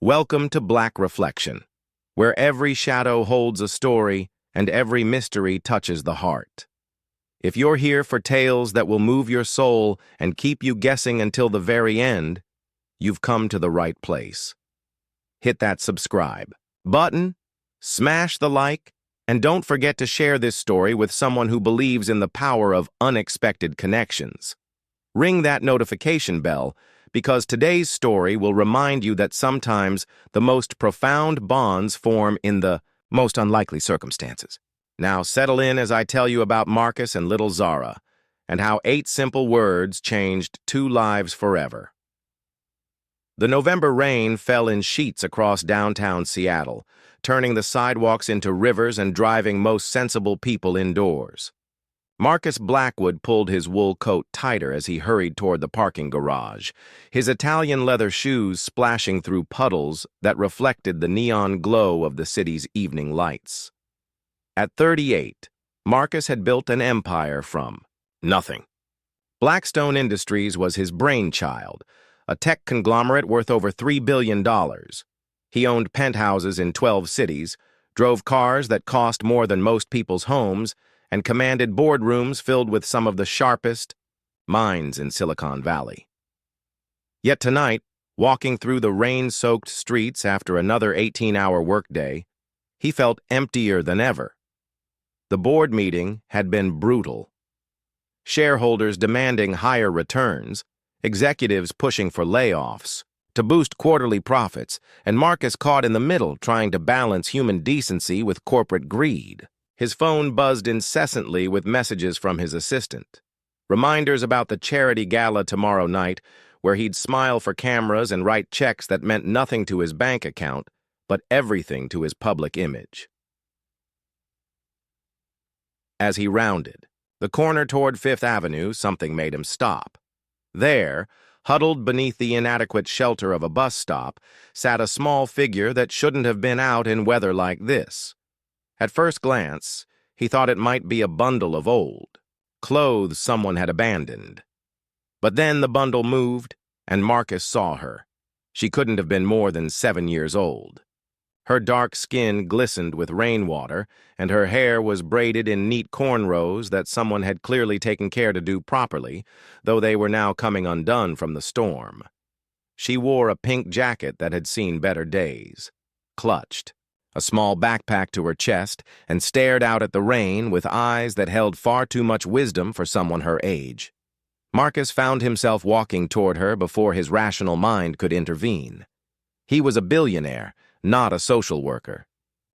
Welcome to Black Reflection, where every shadow holds a story and every mystery touches the heart. If you're here for tales that will move your soul and keep you guessing until the very end, you've come to the right place. Hit that subscribe button, smash the like, and don't forget to share this story with someone who believes in the power of unexpected connections. Ring that notification bell, because today's story will remind you that sometimes the most profound bonds form in the most unlikely circumstances. Now settle in as I tell you about Marcus and little Zara, and how 8 simple words changed 2 lives forever. The November rain fell in sheets across downtown Seattle, turning the sidewalks into rivers and driving most sensible people indoors. Marcus Blackwood pulled his wool coat tighter as he hurried toward the parking garage, his Italian leather shoes splashing through puddles that reflected the neon glow of the city's evening lights. At 38, Marcus had built an empire from nothing. Blackstone Industries was his brainchild, a tech conglomerate worth over $3 billion. He owned penthouses in 12 cities, drove cars that cost more than most people's homes, and commanded boardrooms filled with some of the sharpest minds in Silicon Valley. Yet tonight, walking through the rain-soaked streets after another 18-hour workday, he felt emptier than ever. The board meeting had been brutal. Shareholders demanding higher returns, executives pushing for layoffs to boost quarterly profits, and Marcus caught in the middle trying to balance human decency with corporate greed. His phone buzzed incessantly with messages from his assistant. Reminders about the charity gala tomorrow night, where he'd smile for cameras and write checks that meant nothing to his bank account, but everything to his public image. As he rounded the corner toward Fifth Avenue, something made him stop. There, huddled beneath the inadequate shelter of a bus stop, sat a small figure that shouldn't have been out in weather like this. At first glance, he thought it might be a bundle of old clothes someone had abandoned. But then the bundle moved, and Marcus saw her. She couldn't have been more than 7 years old. Her dark skin glistened with rainwater, and her hair was braided in neat cornrows that someone had clearly taken care to do properly, though they were now coming undone from the storm. She wore a pink jacket that had seen better days, clutched a small backpack to her chest, and stared out at the rain with eyes that held far too much wisdom for someone her age. Marcus found himself walking toward her before his rational mind could intervene. He was a billionaire, not a social worker.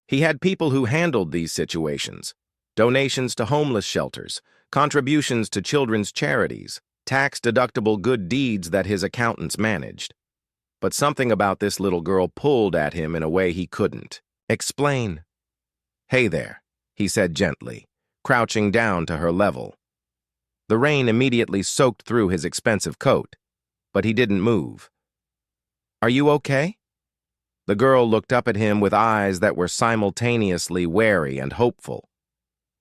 He had people who handled these situations: donations to homeless shelters, contributions to children's charities, tax-deductible good deeds that his accountants managed. But something about this little girl pulled at him in a way he couldn't explain. "Hey there," he said gently, crouching down to her level. The rain immediately soaked through his expensive coat, but he didn't move. "Are you okay?" The girl looked up at him with eyes that were simultaneously wary and hopeful.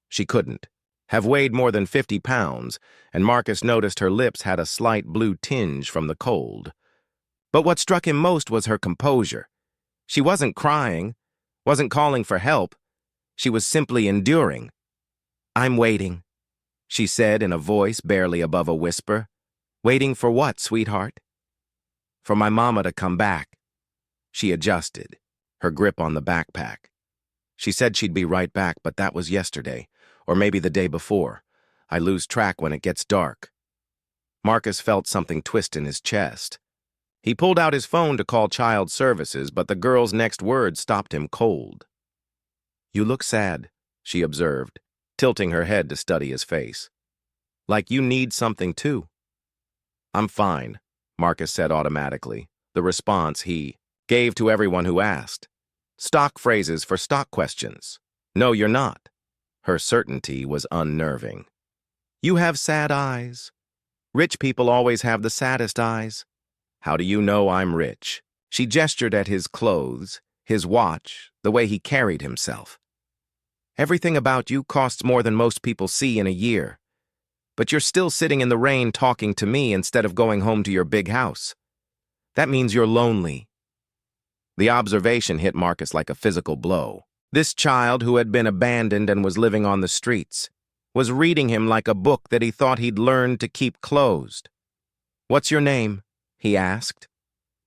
She couldn't have weighed more than 50 pounds, and Marcus noticed her lips had a slight blue tinge from the cold. But what struck him most was her composure. She wasn't crying, wasn't calling for help. She was simply enduring. "I'm waiting," she said in a voice barely above a whisper. "Waiting for what, sweetheart?" "For my mama to come back." She adjusted, her grip on the backpack. "She said she'd be right back, but that was yesterday, or maybe the day before. I lose track when it gets dark." Marcus felt something twist in his chest. He pulled out his phone to call child services, but the girl's next word stopped him cold. "You look sad," she observed, tilting her head to study his face. "Like you need something too." "I'm fine," Marcus said automatically, the response he gave to everyone who asked. Stock phrases for stock questions. "No, you're not." Her certainty was unnerving. "You have sad eyes. Rich people always have the saddest eyes." "How do you know I'm rich?" She gestured at his clothes, his watch, the way he carried himself. "Everything about you costs more than most people see in a year. But you're still sitting in the rain talking to me instead of going home to your big house. That means you're lonely." The observation hit Marcus like a physical blow. This child who had been abandoned and was living on the streets was reading him like a book that he thought he'd learned to keep closed. "What's your name?" he asked.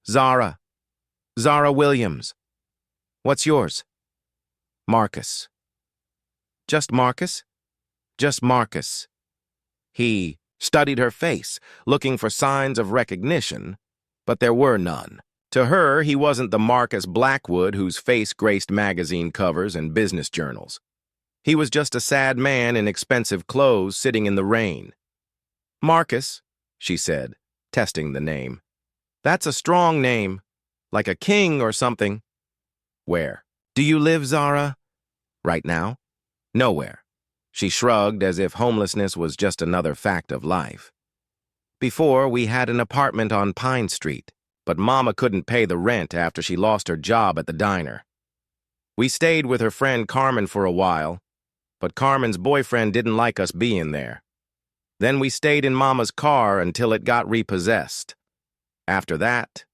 "Zara. Zara Williams." "What's yours?" "Marcus." "Just Marcus?" "Just Marcus." He studied her face, looking for signs of recognition, but there were none. To her, he wasn't the Marcus Blackwood whose face graced magazine covers and business journals. He was just a sad man in expensive clothes sitting in the rain. "Marcus," she said, testing the name. "That's a strong name, like a king or something." "Where do you live, Zara?" "Right now?" "Nowhere." She shrugged as if homelessness was just another fact of life. "Before, we had an apartment on Pine Street, but Mama couldn't pay the rent after she lost her job at the diner. We stayed with her friend Carmen for a while, but Carmen's boyfriend didn't like us being there. Then we stayed in Mama's car until it got repossessed. After that,"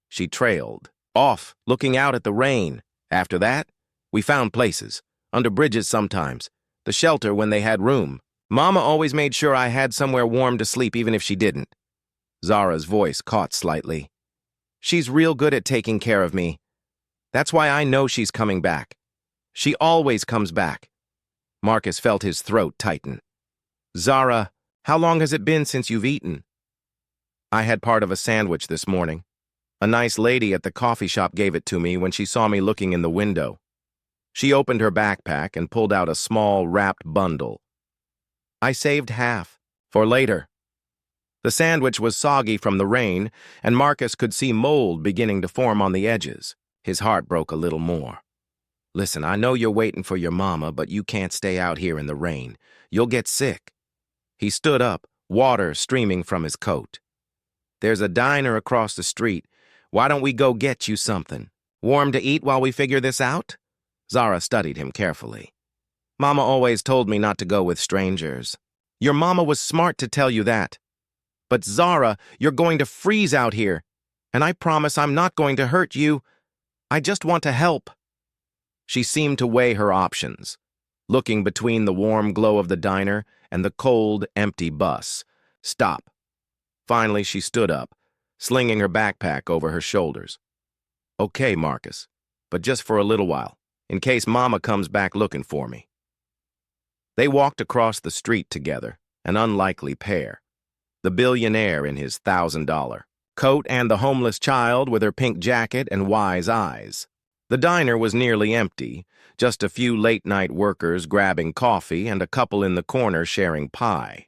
she trailed off, looking out at the rain. "After that, we found places, under bridges sometimes, the shelter when they had room. Mama always made sure I had somewhere warm to sleep even if she didn't." Zara's voice caught slightly. "She's real good at taking care of me. That's why I know she's coming back. She always comes back." Marcus felt his throat tighten. "Zara, how long has it been since you've eaten?" "I had part of a sandwich this morning. A nice lady at the coffee shop gave it to me when she saw me looking in the window." She opened her backpack and pulled out a small, wrapped bundle. "I saved half for later." The sandwich was soggy from the rain, and Marcus could see mold beginning to form on the edges. His heart broke a little more. "Listen, I know you're waiting for your mama, but you can't stay out here in the rain. You'll get sick." He stood up, water streaming from his coat. "There's a diner across the street. Why don't we go get you something warm to eat while we figure this out?" Zara studied him carefully. "Mama always told me not to go with strangers." "Your mama was smart to tell you that. But Zara, you're going to freeze out here, and I promise I'm not going to hurt you. I just want to help." She seemed to weigh her options, looking between the warm glow of the diner and the cold, empty bus. "Stop." Finally, she stood up, slinging her backpack over her shoulders. "Okay, Marcus, but just for a little while, in case Mama comes back looking for me." They walked across the street together, an unlikely pair. The billionaire in his $1,000 coat and the homeless child with her pink jacket and wise eyes. The diner was nearly empty, just a few late-night workers grabbing coffee and a couple in the corner sharing pie.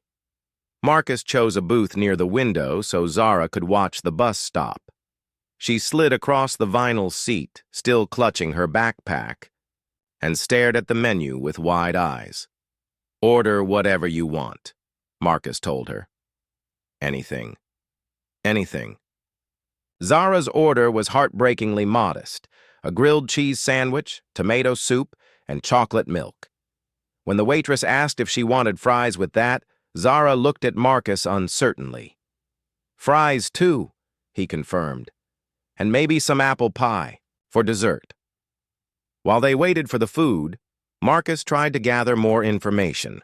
Marcus chose a booth near the window so Zara could watch the bus stop. She slid across the vinyl seat, still clutching her backpack, and stared at the menu with wide eyes. "Order whatever you want," Marcus told her. "Anything. Anything." Zara's order was heartbreakingly modest: a grilled cheese sandwich, tomato soup, and chocolate milk. When the waitress asked if she wanted fries with that, Zara looked at Marcus uncertainly. "Fries, too," he confirmed, "and maybe some apple pie for dessert." While they waited for the food, Marcus tried to gather more information.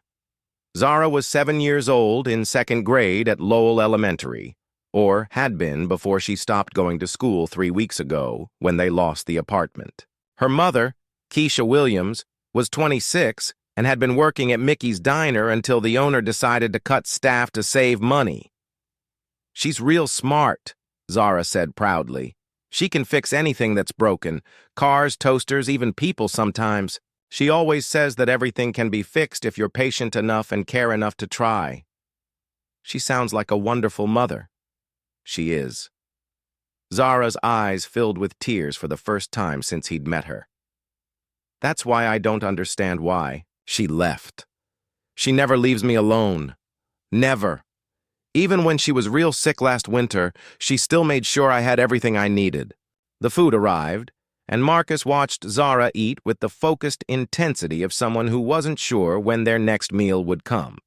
Zara was 7 years old, in second grade at Lowell Elementary, or had been before she stopped going to school 3 weeks ago when they lost the apartment. Her mother, Keisha Williams, was 26 and had been working at Mickey's Diner until the owner decided to cut staff to save money. "She's real smart," Zara said proudly. "She can fix anything that's broken, cars, toasters, even people sometimes. She always says that everything can be fixed if you're patient enough and care enough to try." "She sounds like a wonderful mother." "She is." Zara's eyes filled with tears for the first time since he'd met her. "That's why I don't understand why she left. She never leaves me alone. Never. Even when she was real sick last winter, she still made sure I had everything I needed." The food arrived, and Marcus watched Zara eat with the focused intensity of someone who wasn't sure when their next meal would come.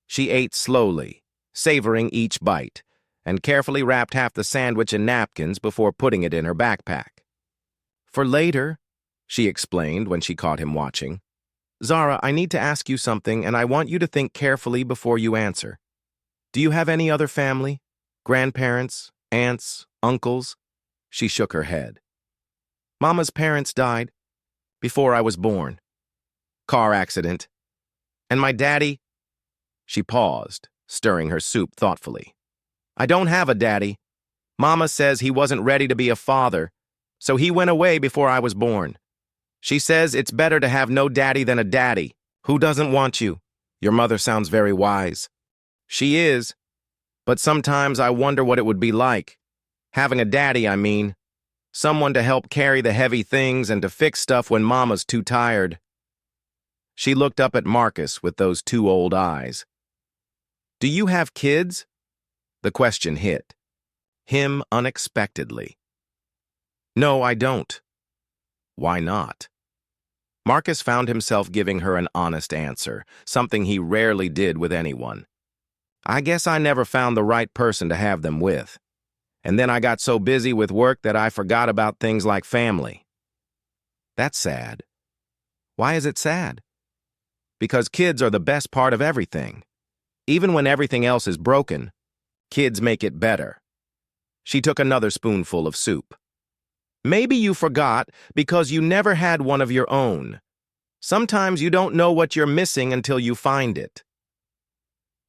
She ate slowly, savoring each bite, and carefully wrapped half the sandwich in napkins before putting it in her backpack. "For later," she explained when she caught him watching. "Zara, I need to ask you something, and I want you to think carefully before you answer. Do you have any other family? Grandparents, aunts, uncles?" She shook her head. "Mama's parents died before I was born. Car accident. And my daddy—" She paused, stirring her soup thoughtfully. "I don't have a daddy. Mama says he wasn't ready to be a father, so he went away before I was born. She says it's better to have no daddy than a daddy. Who doesn't want you? Your mother sounds very wise." "She is, but sometimes I wonder what it would be like. Having a daddy, I mean. Someone to help carry the heavy things and to fix stuff when Mama's too tired." She looked up at Marcus with those two old eyes. "Do you have kids?" The question hit him unexpectedly. "No, I don't." "Why not?" Marcus found himself giving her an honest answer, something he rarely did with anyone. "I guess I never found the right person to have them with. And then I got so busy with work that I forgot about things like family." "That's sad." "Why is it sad?" "Because kids are the best part of everything. Even when everything else is broken, kids make it better." She took another spoonful of soup. "Maybe you forgot because you never had one of your own. Sometimes you don't know what you're missing until you find it."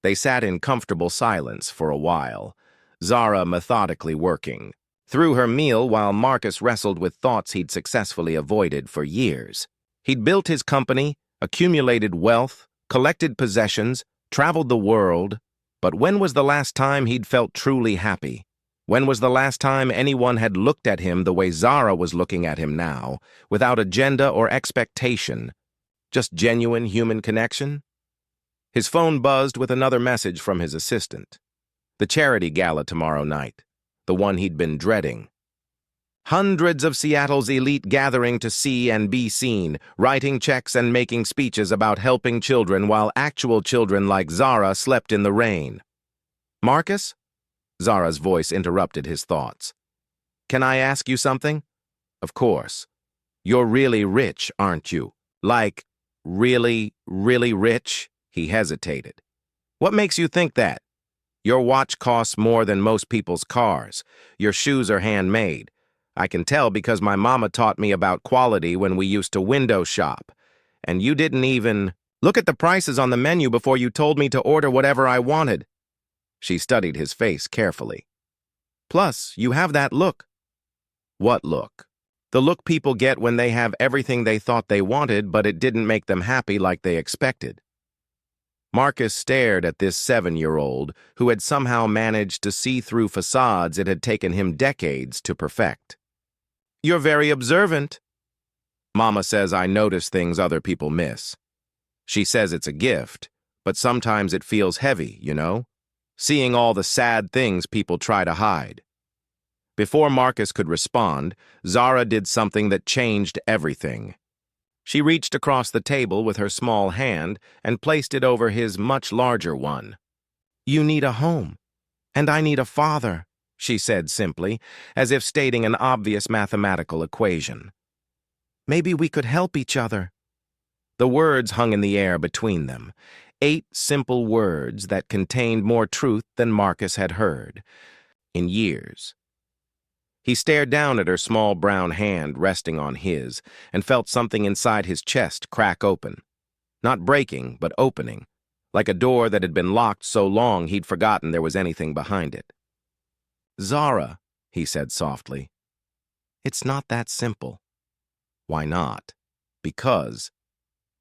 They sat in comfortable silence for a while, Zara methodically working through her meal while Marcus wrestled with thoughts he'd successfully avoided for years. He'd built his company, accumulated wealth, collected possessions, traveled the world, but when was the last time he'd felt truly happy? When was the last time anyone had looked at him the way Zara was looking at him now, without agenda or expectation, just genuine human connection? His phone buzzed with another message from his assistant. The charity gala tomorrow night, the one he'd been dreading. Hundreds of Seattle's elite gathering to see and be seen, writing checks and making speeches about helping children while actual children like Zara slept in the rain. "Marcus?" Zara's voice interrupted his thoughts. "Can I ask you something?" "Of course. You're really rich, aren't you? Like, really, really rich?" He hesitated. "What makes you think that? Your watch costs more than most people's cars. Your shoes are handmade. I can tell because my mama taught me about quality when we used to window shop. And you didn't even look at the prices on the menu before you told me to order whatever I wanted." She studied his face carefully. "Plus, you have that look." "What look?" "The look people get when they have everything they thought they wanted, but it didn't make them happy like they expected." Marcus stared at this 7-year-old who had somehow managed to see through facades it had taken him decades to perfect. "You're very observant." "Mama says I notice things other people miss. She says it's a gift, but sometimes it feels heavy, you know? Seeing all the sad things people try to hide." Before Marcus could respond, Zara did something that changed everything. She reached across the table with her small hand and placed it over his much larger one. "You need a home, and I need a father," she said simply, as if stating an obvious mathematical equation. "Maybe we could help each other." The words hung in the air between them, 8 simple words that contained more truth than Marcus had heard in years. He stared down at her small brown hand resting on his and felt something inside his chest crack open. Not breaking, but opening, like a door that had been locked so long he'd forgotten there was anything behind it. "Zara," he said softly, "it's not that simple." "Why not?" "Because."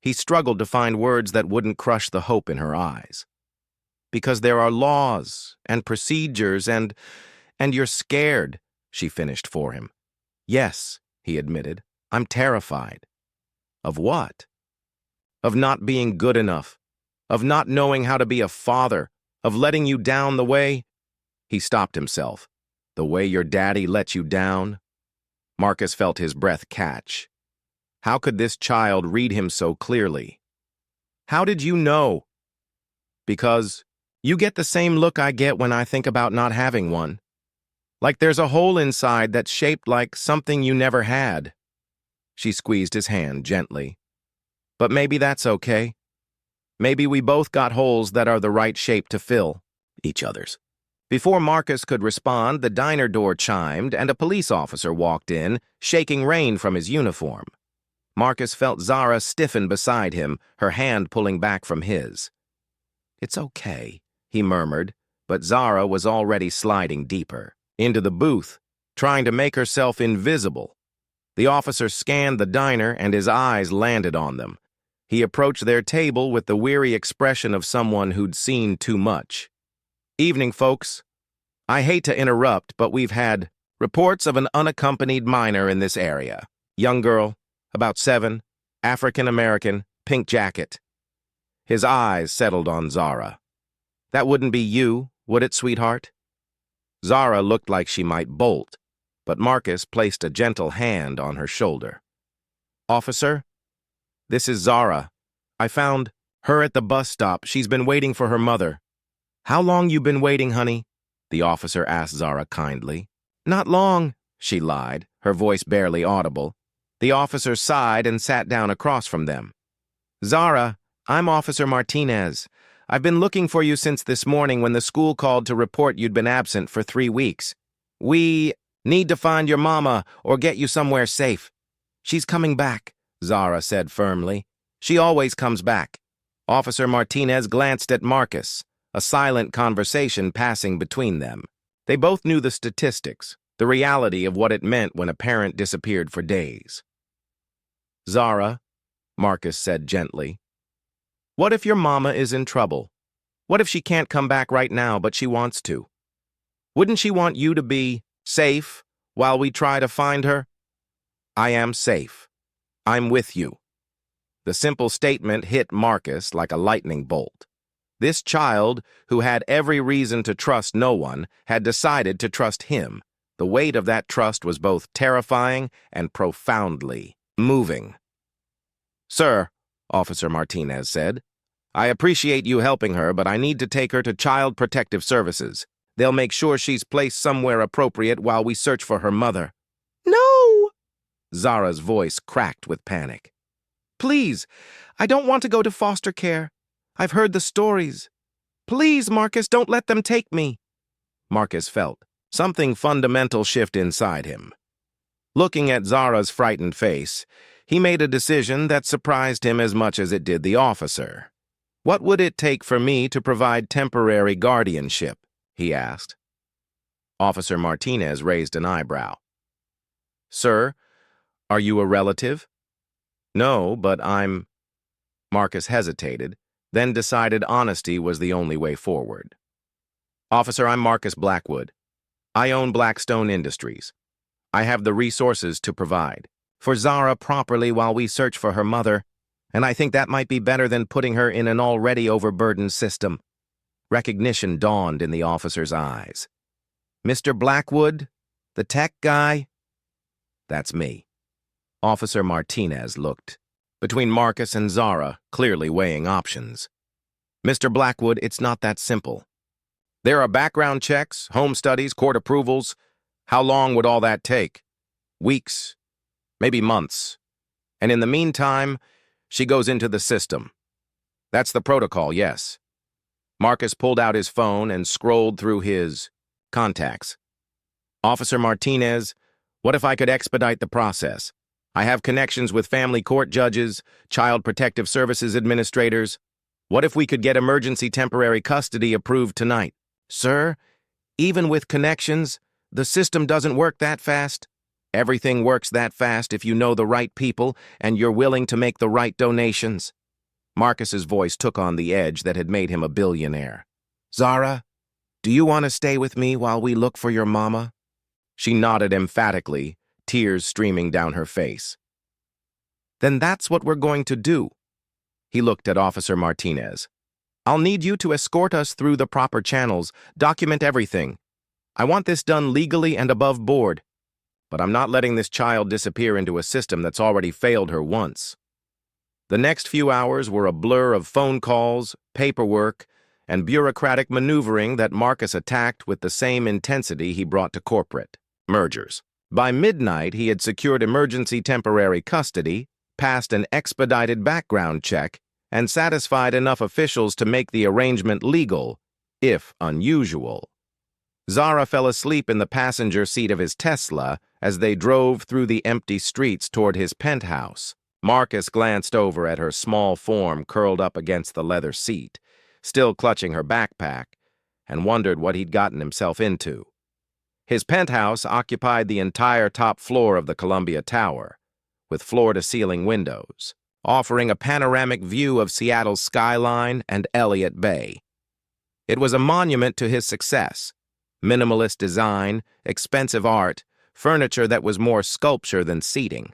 He struggled to find words that wouldn't crush the hope in her eyes. "Because there are laws and procedures and you're scared," she finished for him. "Yes," he admitted, "I'm terrified." "Of what?" "Of not being good enough, of not knowing how to be a father, of letting you down the way—" He stopped himself. "The way your daddy let you down?" Marcus felt his breath catch. How could this child read him so clearly? "How did you know?" "Because You get the same look I get when I think about not having one. Like there's a hole inside that's shaped like something you never had. She squeezed his hand gently. But maybe that's okay. Maybe we both got holes that are the right shape to fill each other's. Before Marcus could respond, the diner door chimed and a police officer walked in, shaking rain from his uniform. Marcus felt Zara stiffen beside him, her hand pulling back from his. "It's okay," he murmured, but Zara was already sliding deeper into the booth, trying to make herself invisible. The officer scanned the diner and his eyes landed on them. He approached their table with the weary expression of someone who'd seen too much. "Evening, folks. I hate to interrupt, but we've had reports of an unaccompanied minor in this area. Young girl, about 7, African-American, pink jacket." His eyes settled on Zara. "That wouldn't be you, would it, sweetheart?" Zara looked like she might bolt, but Marcus placed a gentle hand on her shoulder. "Officer, this is Zara. I found her at the bus stop. She's been waiting for her mother." "How long you been waiting, honey?" the officer asked Zara kindly. "Not long," she lied, her voice barely audible. The officer sighed and sat down across from them. "Zara, I'm Officer Martinez. I've been looking for you since this morning when the school called to report you'd been absent for 3 weeks. We need to find your mama or get you somewhere safe." "She's coming back," Zara said firmly. "She always comes back." Officer Martinez glanced at Marcus, a silent conversation passing between them. They both knew the statistics, the reality of what it meant when a parent disappeared for days. "Zara," Marcus said gently, "what if your mama is in trouble? What if she can't come back right now, but she wants to? Wouldn't she want you to be safe while we try to find her?" "I am safe. I'm with you." The simple statement hit Marcus like a lightning bolt. This child, who had every reason to trust no one, had decided to trust him. The weight of that trust was both terrifying and profoundly moving. "Sir," Officer Martinez said, "I appreciate you helping her, but I need to take her to Child Protective Services. They'll make sure she's placed somewhere appropriate while we search for her mother." "No!" Zara's voice cracked with panic. "Please, I don't want to go to foster care. I've heard the stories. Please, Marcus, don't let them take me." Marcus felt something fundamental shift inside him. Looking at Zara's frightened face, he made a decision that surprised him as much as it did the officer. "What would it take for me to provide temporary guardianship?" he asked. Officer Martinez raised an eyebrow. "Sir, are you a relative?" "No, but I'm—" Marcus hesitated, then decided honesty was the only way forward. "Officer, I'm Marcus Blackwood. I own Blackstone Industries. I have the resources to provide for Zara properly while we search for her mother, and I think that might be better than putting her in an already overburdened system." Recognition dawned in the officer's eyes. "Mr. Blackwood, the tech guy?" "That's me." Officer Martinez looked between Marcus and Zara, clearly weighing options. "Mr. Blackwood, it's not that simple. There are background checks, home studies, court approvals. How long would all that take? Weeks, maybe months. And in the meantime, she goes into the system. That's the protocol, yes." Marcus pulled out his phone and scrolled through his contacts. "Officer Martinez, what if I could expedite the process? I have connections with family court judges, child protective services administrators. What if we could get emergency temporary custody approved tonight?" "Sir, even with connections, the system doesn't work that fast." "Everything works that fast if you know the right people and you're willing to make the right donations." Marcus's voice took on the edge that had made him a billionaire. "Zara, do you want to stay with me while we look for your mama?" She nodded emphatically, tears streaming down her face. "Then that's what we're going to do." He looked at Officer Martinez. "I'll need you to escort us through the proper channels, document everything. I want this done legally and above board. But I'm not letting this child disappear into a system that's already failed her once." The next few hours were a blur of phone calls, paperwork, and bureaucratic maneuvering that Marcus attacked with the same intensity he brought to corporate mergers. By midnight, he had secured emergency temporary custody, passed an expedited background check, and satisfied enough officials to make the arrangement legal, if unusual. Zara fell asleep in the passenger seat of his Tesla as they drove through the empty streets toward his penthouse. Marcus glanced over at her small form curled up against the leather seat, still clutching her backpack, and wondered what he'd gotten himself into. His penthouse occupied the entire top floor of the Columbia Tower, with floor-to-ceiling windows, offering a panoramic view of Seattle's skyline and Elliott Bay. It was a monument to his success: minimalist design, expensive art, furniture that was more sculpture than seating.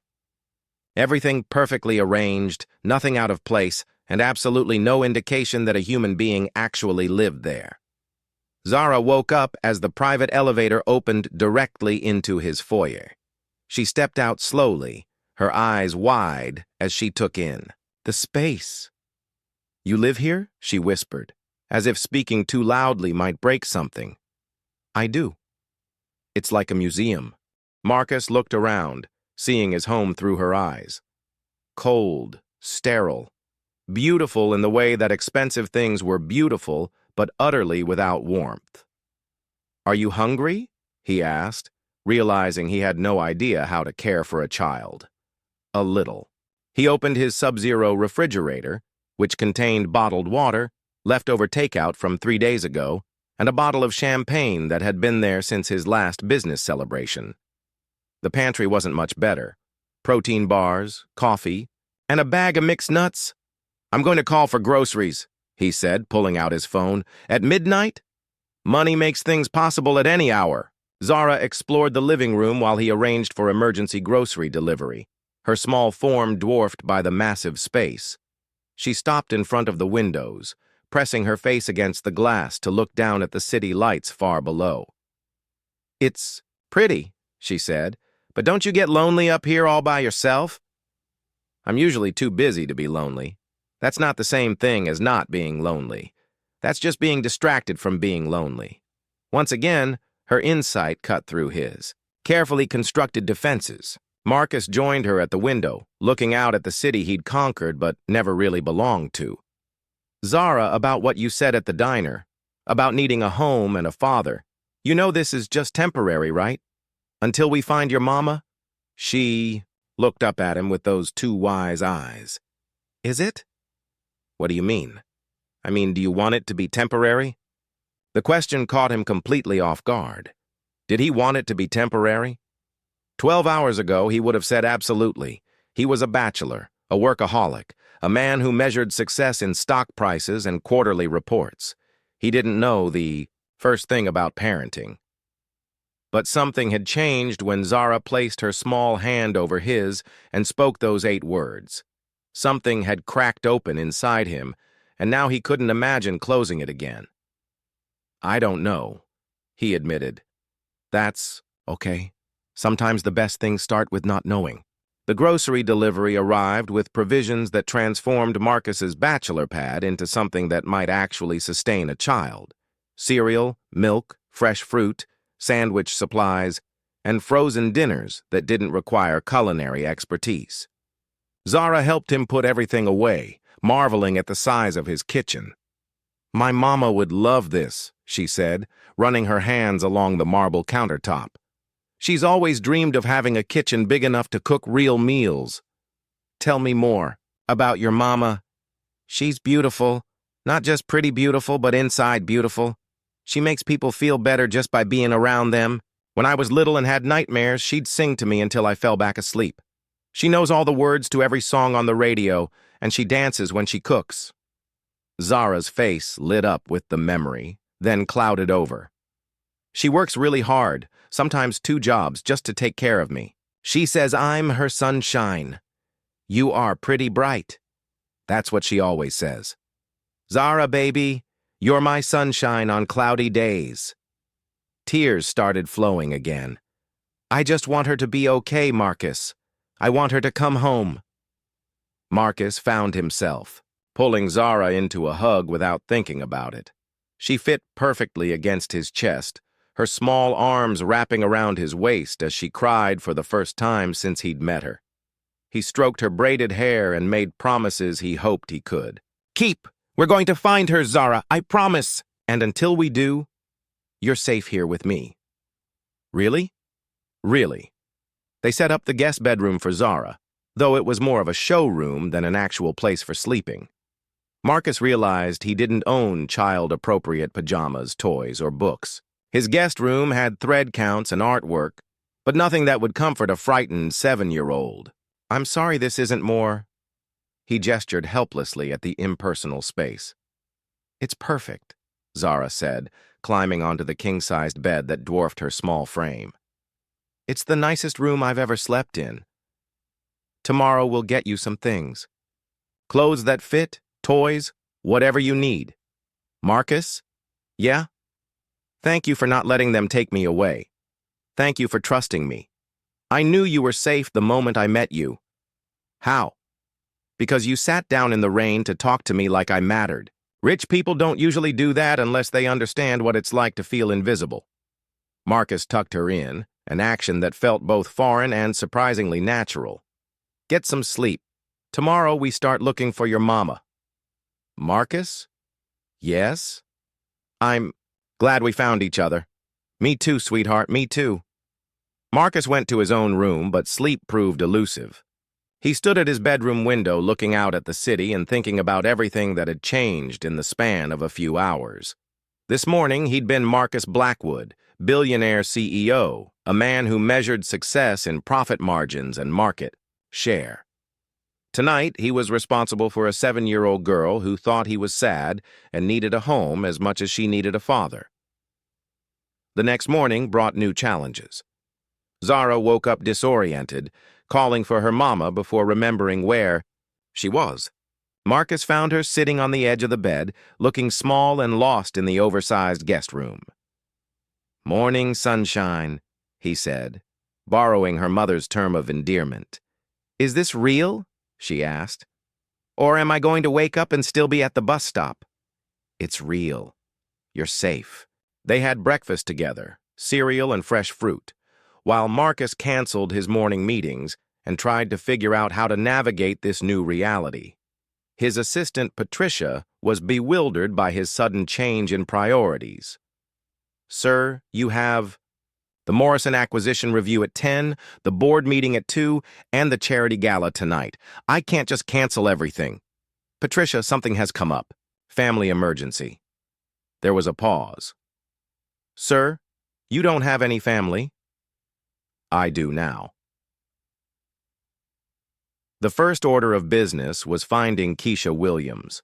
Everything perfectly arranged, nothing out of place, and absolutely no indication that a human being actually lived there. Zara woke up as the private elevator opened directly into his foyer. She stepped out slowly, her eyes wide as she took in the space. "You live here?" she whispered, as if speaking too loudly might break something. "I do." "It's like a museum." Marcus looked around, seeing his home through her eyes. Cold, sterile, beautiful in the way that expensive things were beautiful, but utterly without warmth. "Are you hungry?" he asked, realizing he had no idea how to care for a child. "A little." He opened his Sub-Zero refrigerator, which contained bottled water, leftover takeout from 3 days ago, and a bottle of champagne that had been there since his last business celebration. The pantry wasn't much better. Protein bars, coffee, and a bag of mixed nuts. "I'm going to call for groceries," he said, pulling out his phone. "At midnight? Money makes things possible at any hour." Zara explored the living room while he arranged for emergency grocery delivery, her small form dwarfed by the massive space. She stopped in front of the windows, pressing her face against the glass to look down at the city lights far below. "It's pretty," she said, "but don't you get lonely up here all by yourself?" "I'm usually too busy to be lonely. That's not the same thing as not being lonely. That's just being distracted from being lonely." Once again, her insight cut through his carefully constructed defenses. Marcus joined her at the window, looking out at the city he'd conquered but never really belonged to. "Zara, about what you said at the diner, about needing a home and a father. You know this is just temporary, right? Until we find your mama?" She looked up at him with those two wise eyes. "Is it?" "What do you mean? I mean, do you want it to be temporary?" The question caught him completely off guard. Did he want it to be temporary? 12 hours ago, he would have said absolutely. He was a bachelor, a workaholic, a man who measured success in stock prices and quarterly reports. He didn't know the first thing about parenting. But something had changed when Zara placed her small hand over his and spoke those 8 words. Something had cracked open inside him, and now he couldn't imagine closing it again. "I don't know," he admitted. "That's okay. Sometimes the best things start with not knowing." The grocery delivery arrived with provisions that transformed Marcus's bachelor pad into something that might actually sustain a child. Cereal, milk, fresh fruit, sandwich supplies, and frozen dinners that didn't require culinary expertise. Zara helped him put everything away, marveling at the size of his kitchen. "My mama would love this," she said, running her hands along the marble countertop. "She's always dreamed of having a kitchen big enough to cook real meals." "Tell me more about your mama." "She's beautiful. Not just pretty beautiful, but inside beautiful. She makes people feel better just by being around them. When I was little and had nightmares, she'd sing to me until I fell back asleep. She knows all the words to every song on the radio, and she dances when she cooks." Zara's face lit up with the memory, then clouded over. "She works really hard, sometimes 2 jobs, just to take care of me. She says I'm her sunshine. You are pretty bright. That's what she always says. Zara, baby, you're my sunshine on cloudy days." Tears started flowing again. "I just want her to be okay, Marcus. I want her to come home." Marcus found himself pulling Zara into a hug without thinking about it. She fit perfectly against his chest, her small arms wrapping around his waist as she cried for the first time since he'd met her. He stroked her braided hair and made promises he hoped he could. "Keep! We're going to find her, Zara, I promise! And until we do, you're safe here with me." Really? Really. They set up the guest bedroom for Zara, though it was more of a showroom than an actual place for sleeping. Marcus realized he didn't own child-appropriate pajamas, toys, or books. His guest room had thread counts and artwork, but nothing that would comfort a frightened 7-year-old. "I'm sorry this isn't more." He gestured helplessly at the impersonal space. "It's perfect," Zara said, climbing onto the king-sized bed that dwarfed her small frame. "It's the nicest room I've ever slept in. Tomorrow we'll get you some things. Clothes that fit, toys, whatever you need." "Marcus? Yeah? Thank you for not letting them take me away. Thank you for trusting me. I knew you were safe the moment I met you." "How?" "Because you sat down in the rain to talk to me like I mattered. Rich people don't usually do that unless they understand what it's like to feel invisible." Marcus tucked her in, an action that felt both foreign and surprisingly natural. "Get some sleep. Tomorrow we start looking for your mama." "Marcus?" "Yes?" "I'm glad we found each other." "Me too, sweetheart, me too." Marcus went to his own room, but sleep proved elusive. He stood at his bedroom window looking out at the city and thinking about everything that had changed in the span of a few hours. This morning, he'd been Marcus Blackwood, billionaire CEO, a man who measured success in profit margins and market share. Tonight, he was responsible for a 7-year-old girl who thought he was sad and needed a home as much as she needed a father. The next morning brought new challenges. Zara woke up disoriented, calling for her mama before remembering where she was. Marcus found her sitting on the edge of the bed, looking small and lost in the oversized guest room. "Morning sunshine," he said, borrowing her mother's term of endearment. "Is this real?" she asked. "Or am I going to wake up and still be at the bus stop?" "It's real. You're safe." They had breakfast together, cereal and fresh fruit, while Marcus canceled his morning meetings and tried to figure out how to navigate this new reality. His assistant, Patricia, was bewildered by his sudden change in priorities. "Sir, you have the Morrison acquisition review at 10, the board meeting at 2, and the charity gala tonight. I can't just cancel everything." "Patricia, something has come up. Family emergency." There was a pause. "Sir, you don't have any family?" "I do now." The first order of business was finding Keisha Williams.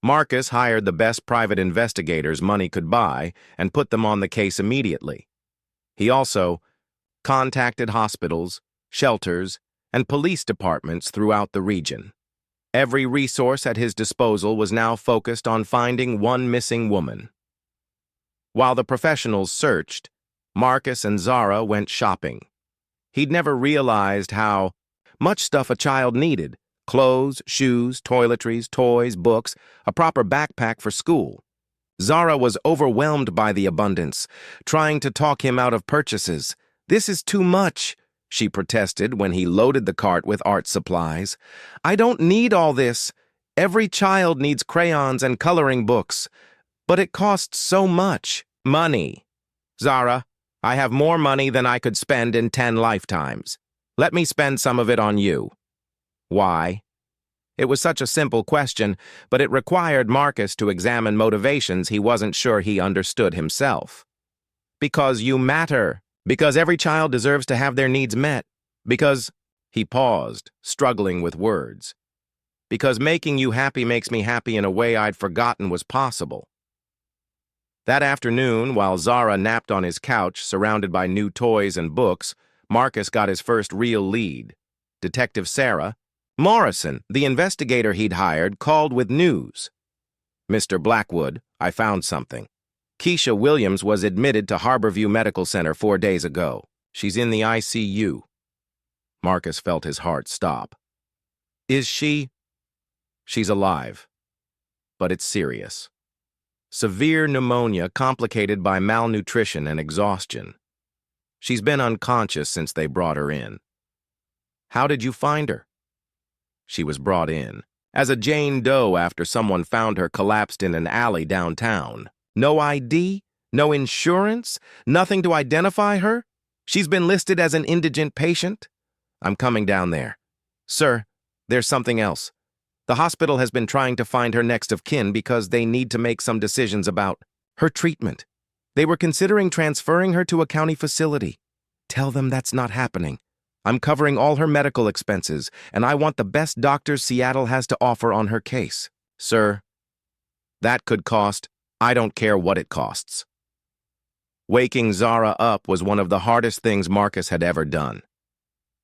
Marcus hired the best private investigators money could buy and put them on the case immediately. He also contacted hospitals, shelters, and police departments throughout the region. Every resource at his disposal was now focused on finding one missing woman. While the professionals searched, Marcus and Zara went shopping. He'd never realized how much stuff a child needed: clothes, shoes, toiletries, toys, books, a proper backpack for school. Zara was overwhelmed by the abundance, trying to talk him out of purchases. "This is too much," she protested when he loaded the cart with art supplies. "I don't need all this. Every child needs crayons and coloring books. But it costs so much." "Money. Zara, I have more money than I could spend in 10 lifetimes. Let me spend some of it on you." "Why?" It was such a simple question, but it required Marcus to examine motivations he wasn't sure he understood himself. "Because you matter. Because every child deserves to have their needs met. Because—" He paused, struggling with words. "Because making you happy makes me happy in a way I'd forgotten was possible." That afternoon, while Zara napped on his couch, surrounded by new toys and books, Marcus got his first real lead. Detective Sarah Morrison, the investigator he'd hired, called with news. "Mr. Blackwood, I found something. Keisha Williams was admitted to Harborview Medical Center 4 days ago. She's in the ICU." Marcus felt his heart stop. "Is she—" "She's alive. But it's serious." Severe pneumonia complicated by malnutrition and exhaustion. She's been unconscious since they brought her in. How did you find her? She was brought in as a Jane Doe after someone found her collapsed in an alley downtown. No ID, no insurance, nothing to identify her. She's been listed as an indigent patient. I'm coming down there. Sir, there's something else. The hospital has been trying to find her next of kin because they need to make some decisions about her treatment. They were considering transferring her to a county facility. Tell them that's not happening. I'm covering all her medical expenses, and I want the best doctors Seattle has to offer on her case. Sir, that could cost, I don't care what it costs. Waking Zara up was one of the hardest things Marcus had ever done.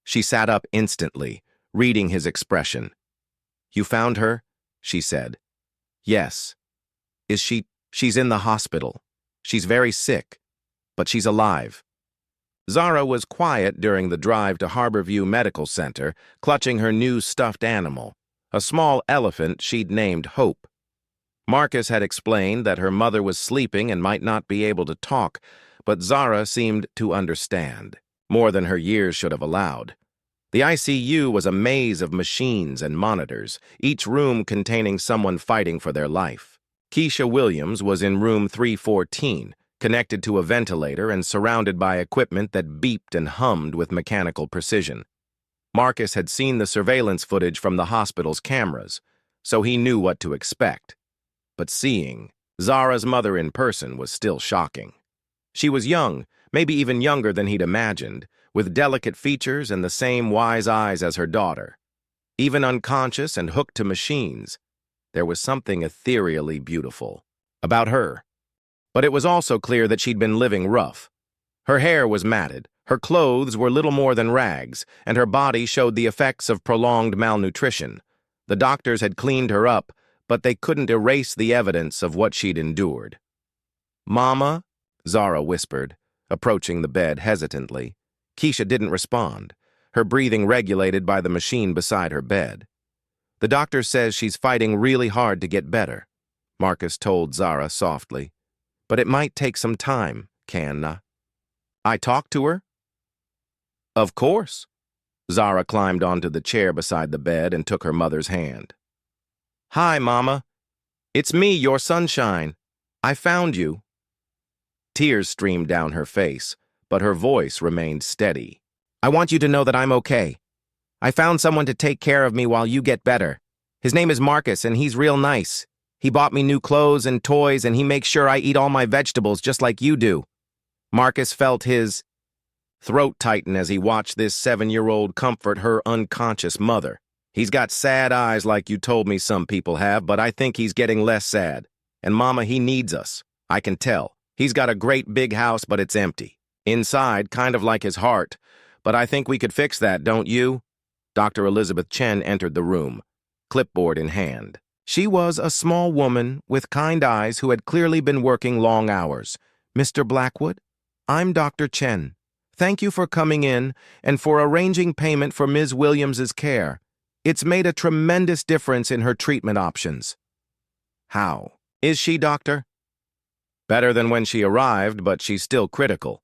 She sat up instantly, reading his expression. You found her? She said. Yes. Is she? She's in the hospital. She's very sick, but she's alive. Zara was quiet during the drive to Harborview Medical Center, clutching her new stuffed animal, a small elephant she'd named Hope. Marcus had explained that her mother was sleeping and might not be able to talk, but Zara seemed to understand, more than her years should have allowed. The ICU was a maze of machines and monitors, each room containing someone fighting for their life. Keisha Williams was in room 314, connected to a ventilator and surrounded by equipment that beeped and hummed with mechanical precision. Marcus had seen the surveillance footage from the hospital's cameras, so he knew what to expect. But seeing Zara's mother in person was still shocking. She was young, maybe even younger than he'd imagined, with delicate features and the same wise eyes as her daughter. Even unconscious and hooked to machines, there was something ethereally beautiful about her. But it was also clear that she'd been living rough. Her hair was matted, her clothes were little more than rags, and her body showed the effects of prolonged malnutrition. The doctors had cleaned her up, but they couldn't erase the evidence of what she'd endured. Mama, Zara whispered, approaching the bed hesitantly. Keisha didn't respond, her breathing regulated by the machine beside her bed. The doctor says she's fighting really hard to get better, Marcus told Zara softly. But it might take some time, canna? I talked to her? Of course. Zara climbed onto the chair beside the bed and took her mother's hand. Hi, Mama. It's me, your sunshine. I found you. Tears streamed down her face, but her voice remained steady. I want you to know that I'm okay. I found someone to take care of me while you get better. His name is Marcus, and he's real nice. He bought me new clothes and toys, and he makes sure I eat all my vegetables just like you do. Marcus felt his throat tighten as he watched this 7-year-old comfort her unconscious mother. He's got sad eyes like you told me some people have, but I think he's getting less sad. And Mama, he needs us. I can tell. He's got a great big house, but it's empty. Inside, kind of like his heart. But I think we could fix that, don't you? Dr. Elizabeth Chen entered the room, clipboard in hand. She was a small woman with kind eyes who had clearly been working long hours. Mr. Blackwood, I'm Dr. Chen. Thank you for coming in and for arranging payment for Ms. Williams's care. It's made a tremendous difference in her treatment options. How? Is she, doctor? Better than when she arrived, but she's still critical.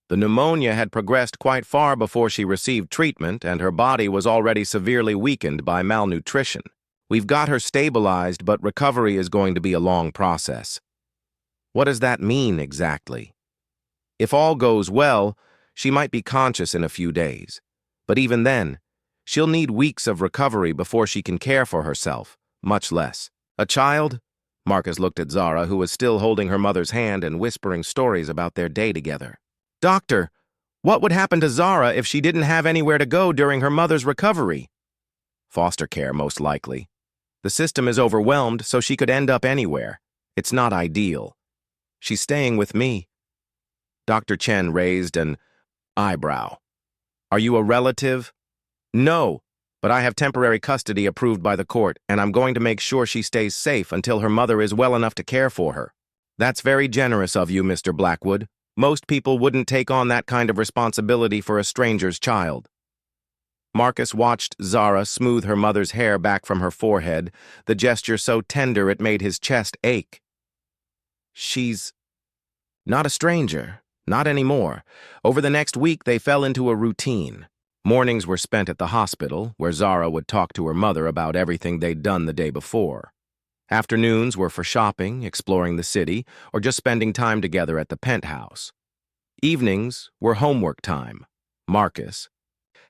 The pneumonia had progressed quite far before she received treatment, and her body was already severely weakened by malnutrition. We've got her stabilized, but recovery is going to be a long process. What does that mean exactly? If all goes well, she might be conscious in a few days. But even then, she'll need weeks of recovery before she can care for herself, much less. A child? Marcus looked at Zara, who was still holding her mother's hand and whispering stories about their day together. Doctor, what would happen to Zara if she didn't have anywhere to go during her mother's recovery? Foster care, most likely. The system is overwhelmed, so she could end up anywhere. It's not ideal. She's staying with me. Dr. Chen raised an eyebrow. Are you a relative? No, but I have temporary custody approved by the court, and I'm going to make sure she stays safe until her mother is well enough to care for her. That's very generous of you, Mr. Blackwood. Most people wouldn't take on that kind of responsibility for a stranger's child. Marcus watched Zara smooth her mother's hair back from her forehead, the gesture so tender it made his chest ache. She's not a stranger, not anymore. Over the next week, they fell into a routine. Mornings were spent at the hospital, where Zara would talk to her mother about everything they'd done the day before. Afternoons were for shopping, exploring the city, or just spending time together at the penthouse. Evenings were homework time. Marcus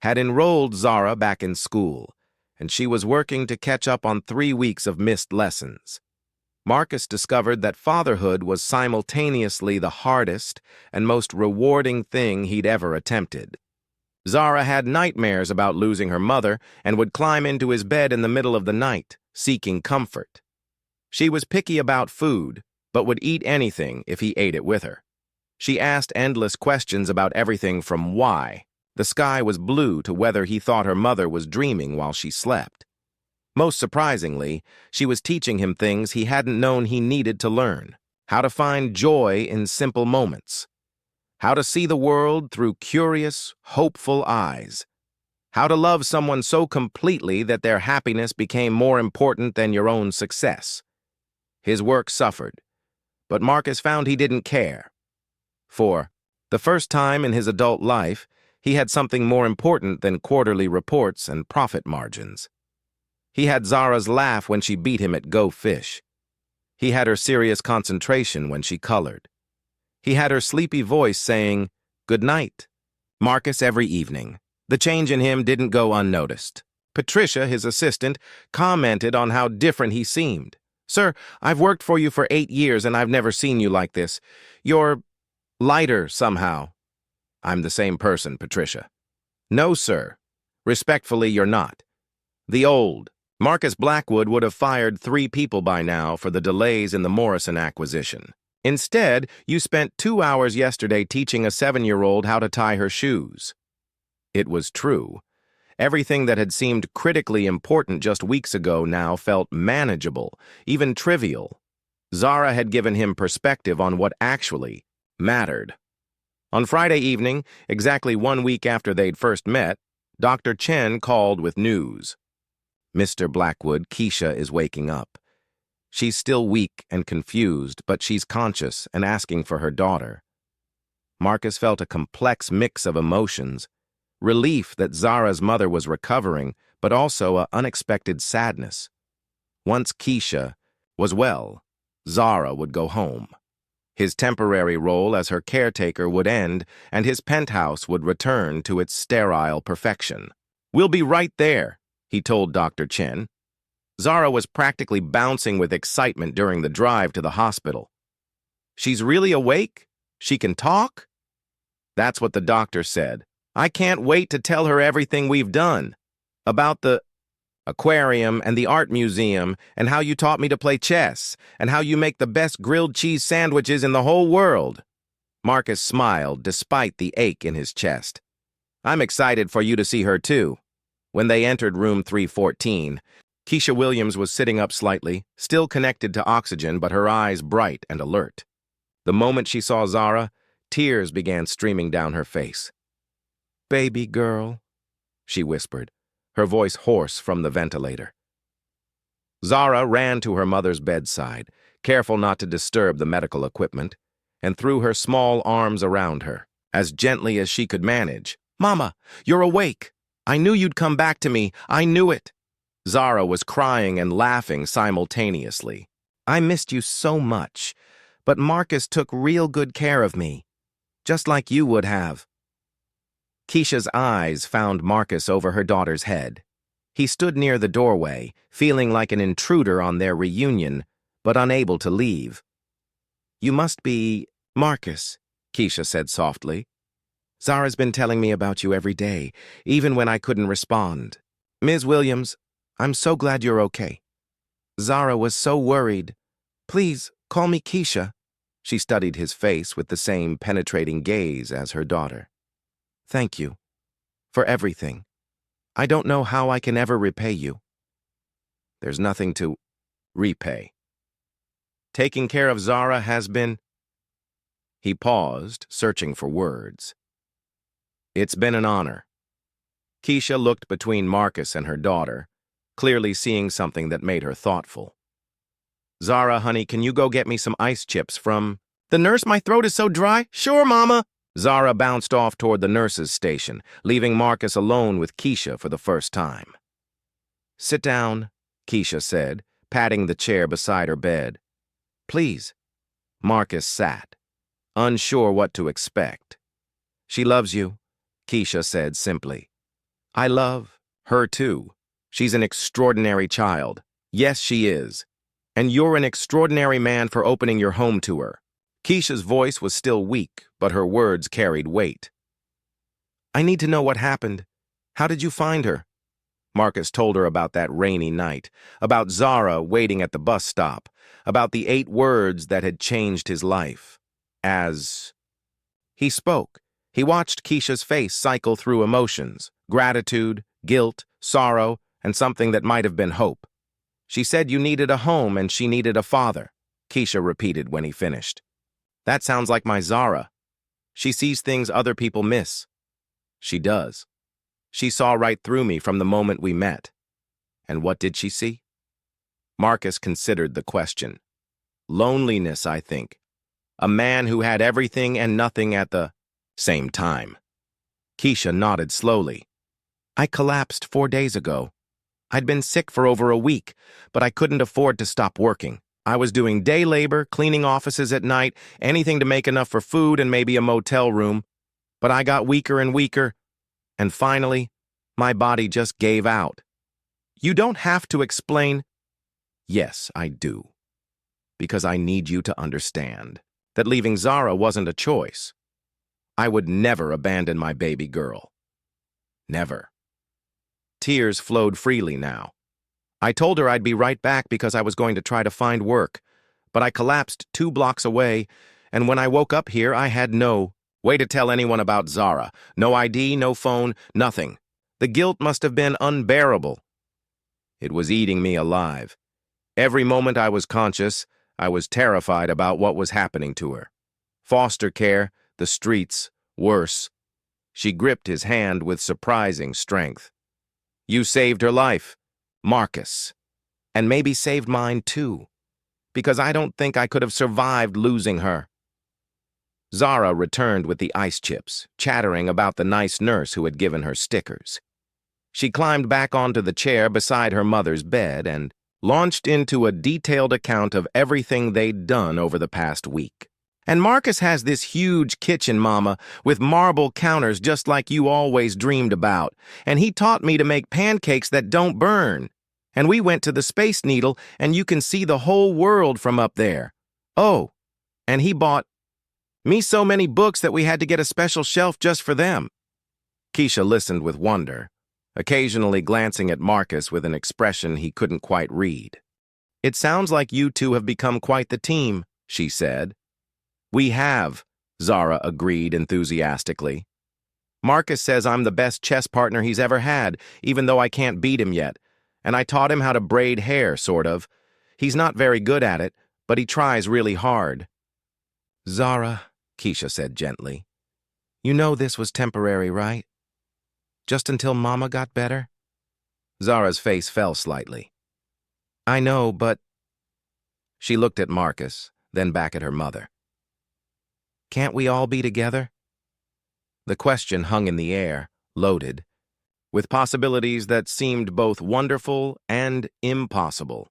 had enrolled Zara back in school, and she was working to catch up on 3 weeks of missed lessons. Marcus discovered that fatherhood was simultaneously the hardest and most rewarding thing he'd ever attempted. Zara had nightmares about losing her mother and would climb into his bed in the middle of the night, seeking comfort. She was picky about food, but would eat anything if he ate it with her. She asked endless questions about everything from why the sky was blue to whether he thought her mother was dreaming while she slept. Most surprisingly, she was teaching him things he hadn't known he needed to learn: how to find joy in simple moments, how to see the world through curious, hopeful eyes, how to love someone so completely that their happiness became more important than your own success. His work suffered, but Marcus found he didn't care. For the first time in his adult life, he had something more important than quarterly reports and profit margins. He had Zara's laugh when she beat him at Go Fish. He had her serious concentration when she colored. He had her sleepy voice saying, "Good night," Marcus every evening. The change in him didn't go unnoticed. Patricia, his assistant, commented on how different he seemed. "Sir, I've worked for you for 8 years and I've never seen you like this. You're lighter somehow." "I'm the same person, Patricia." "No, sir. Respectfully, you're not." The old Marcus Blackwood would have fired 3 people by now for the delays in the Morrison acquisition. Instead, you spent 2 hours yesterday teaching a 7-year-old how to tie her shoes. It was true. Everything that had seemed critically important just weeks ago now felt manageable, even trivial. Zara had given him perspective on what actually mattered. On Friday evening, exactly 1 week after they'd first met, Dr. Chen called with news. "Mr. Blackwood, Keisha is waking up. She's still weak and confused, but she's conscious and asking for her daughter." Marcus felt a complex mix of emotions: relief that Zara's mother was recovering, but also an unexpected sadness. Once Keisha was well, Zara would go home. His temporary role as her caretaker would end, and his penthouse would return to its sterile perfection. "We'll be right there," he told Dr. Chen. Zara was practically bouncing with excitement during the drive to the hospital. "She's really awake? She can talk?" "That's what the doctor said. I can't wait to tell her everything we've done. About the aquarium and the art museum, and how you taught me to play chess, and how you make the best grilled cheese sandwiches in the whole world." Marcus smiled despite the ache in his chest. "I'm excited for you to see her too." When they entered room 314, Keisha Williams was sitting up slightly, still connected to oxygen, but her eyes bright and alert. The moment she saw Zara, tears began streaming down her face. "Baby girl," she whispered, her voice hoarse from the ventilator. Zara ran to her mother's bedside, careful not to disturb the medical equipment, and threw her small arms around her, as gently as she could manage. "Mama, you're awake. I knew you'd come back to me. I knew it." Zara was crying and laughing simultaneously. "I missed you so much, but Marcus took real good care of me, just like you would have." Keisha's eyes found Marcus over her daughter's head. He stood near the doorway, feeling like an intruder on their reunion, but unable to leave. "You must be Marcus," Keisha said softly. "Zara's been telling me about you every day, even when I couldn't respond. Ms. Williams, I'm so glad you're okay. Zara was so worried. Please, call me Keisha." She studied his face with the same penetrating gaze as her daughter. "Thank you for everything. I don't know how I can ever repay you." "There's nothing to repay. Taking care of Zara has been—" He paused, searching for words. "It's been an honor." Keisha looked between Marcus and her daughter, clearly seeing something that made her thoughtful. Zara, honey, can you go get me some ice chips from... The nurse, my throat is so dry. Sure, Mama. Zara bounced off toward the nurse's station, leaving Marcus alone with Keisha for the first time. Sit down, Keisha said, patting the chair beside her bed. Please. Marcus sat, unsure what to expect. She loves you, Keisha said simply. I love her too. She's an extraordinary child. Yes, she is. And you're an extraordinary man for opening your home to her. Keisha's voice was still weak, but her words carried weight. I need to know what happened. How did you find her? Marcus told her about that rainy night, about Zara waiting at the bus stop, about the 8 words that had changed his life. As he spoke, he watched Keisha's face cycle through emotions, gratitude, guilt, sorrow, and something that might have been hope. She said you needed a home and she needed a father, Keisha repeated when he finished. That sounds like my Zara. She sees things other people miss. She does. She saw right through me from the moment we met. And what did she see? Marcus considered the question. Loneliness, I think. A man who had everything and nothing at the same time. Keisha nodded slowly. I collapsed 4 days ago. I'd been sick for over a week, but I couldn't afford to stop working. I was doing day labor, cleaning offices at night, anything to make enough for food and maybe a motel room. But I got weaker and weaker, and finally, my body just gave out. You don't have to explain. Yes, I do. Because I need you to understand that leaving Zara wasn't a choice. I would never abandon my baby girl. Never. Tears flowed freely now. I told her I'd be right back because I was going to try to find work, but I collapsed 2 blocks away, and when I woke up here, I had no way to tell anyone about Zara. No ID, no phone, nothing. The guilt must have been unbearable. It was eating me alive. Every moment I was conscious, I was terrified about what was happening to her. Foster care, the streets, worse. She gripped his hand with surprising strength. You saved her life, Marcus, and maybe saved mine too, because I don't think I could have survived losing her. Zara returned with the ice chips, chattering about the nice nurse who had given her stickers. She climbed back onto the chair beside her mother's bed and launched into a detailed account of everything they'd done over the past week. And Marcus has this huge kitchen, Mama, with marble counters just like you always dreamed about. And he taught me to make pancakes that don't burn. And we went to the Space Needle, and you can see the whole world from up there. Oh, and he bought me so many books that we had to get a special shelf just for them. Keisha listened with wonder, occasionally glancing at Marcus with an expression he couldn't quite read. It sounds like you two have become quite the team, she said. We have, Zara agreed enthusiastically. Marcus says I'm the best chess partner he's ever had, even though I can't beat him yet. And I taught him how to braid hair, sort of. He's not very good at it, but he tries really hard. Zara, Keisha said gently, you know this was temporary, right? Just until Mama got better? Zara's face fell slightly. I know, but... She looked at Marcus, then back at her mother. Can't we all be together? The question hung in the air, loaded, with possibilities that seemed both wonderful and impossible.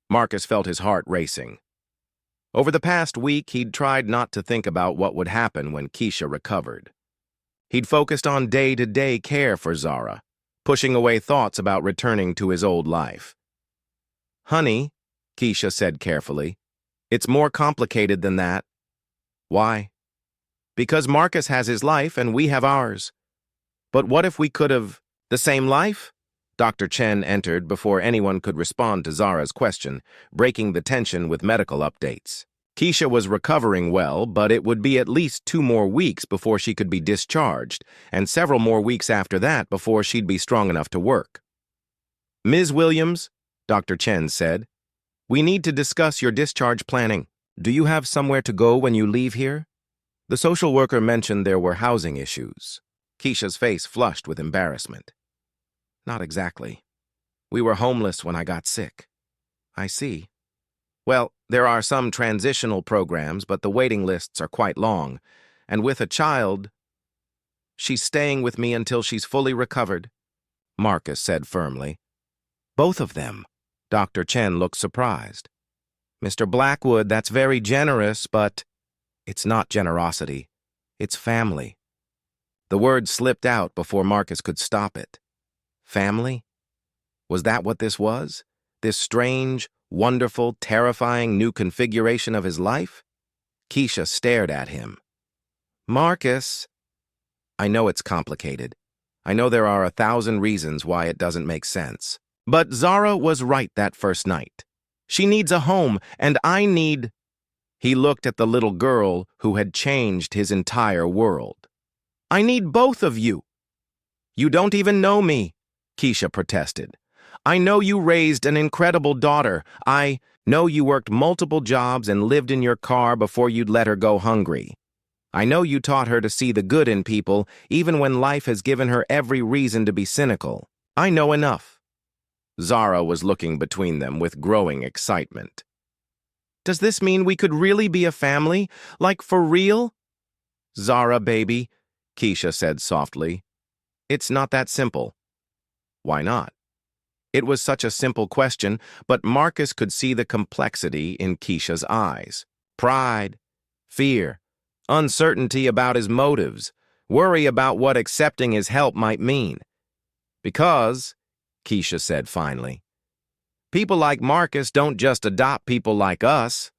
Marcus felt his heart racing. Over the past week, he'd tried not to think about what would happen when Keisha recovered. He'd focused on day-to-day care for Zara, pushing away thoughts about returning to his old life. Honey, Keisha said carefully, it's more complicated than that. Why? Because Marcus has his life and we have ours. But what if we could have the same life? Dr. Chen entered before anyone could respond to Zara's question, breaking the tension with medical updates. Keisha was recovering well, but it would be at least 2 more weeks before she could be discharged, and several more weeks after that before she'd be strong enough to work. Ms. Williams, Dr. Chen said, we need to discuss your discharge planning. Do you have somewhere to go when you leave here? The social worker mentioned there were housing issues. Keisha's face flushed with embarrassment. Not exactly. We were homeless when I got sick. I see. Well, there are some transitional programs, but the waiting lists are quite long. And with a child, she's staying with me until she's fully recovered, Marcus said firmly. Both of them. Dr. Chen looked surprised. Mr. Blackwood, that's very generous, but it's not generosity. It's family. The word slipped out before Marcus could stop it. Family? Was that what this was? This strange, wonderful, terrifying new configuration of his life? Keisha stared at him. Marcus, I know it's complicated. I know there are 1,000 reasons why it doesn't make sense. But Zara was right that first night. She needs a home, and I need... He looked at the little girl who had changed his entire world. I need both of you. You don't even know me, Keisha protested. I know you raised an incredible daughter. I know you worked multiple jobs and lived in your car before you'd let her go hungry. I know you taught her to see the good in people, even when life has given her every reason to be cynical. I know enough. Zara was looking between them with growing excitement. Does this mean we could really be a family? Like for real? Zara, baby, Keisha said softly. It's not that simple. Why not? It was such a simple question, but Marcus could see the complexity in Keisha's eyes. Pride, fear, uncertainty about his motives, worry about what accepting his help might mean. Because, Keisha said finally, people like Marcus don't just adopt people like us.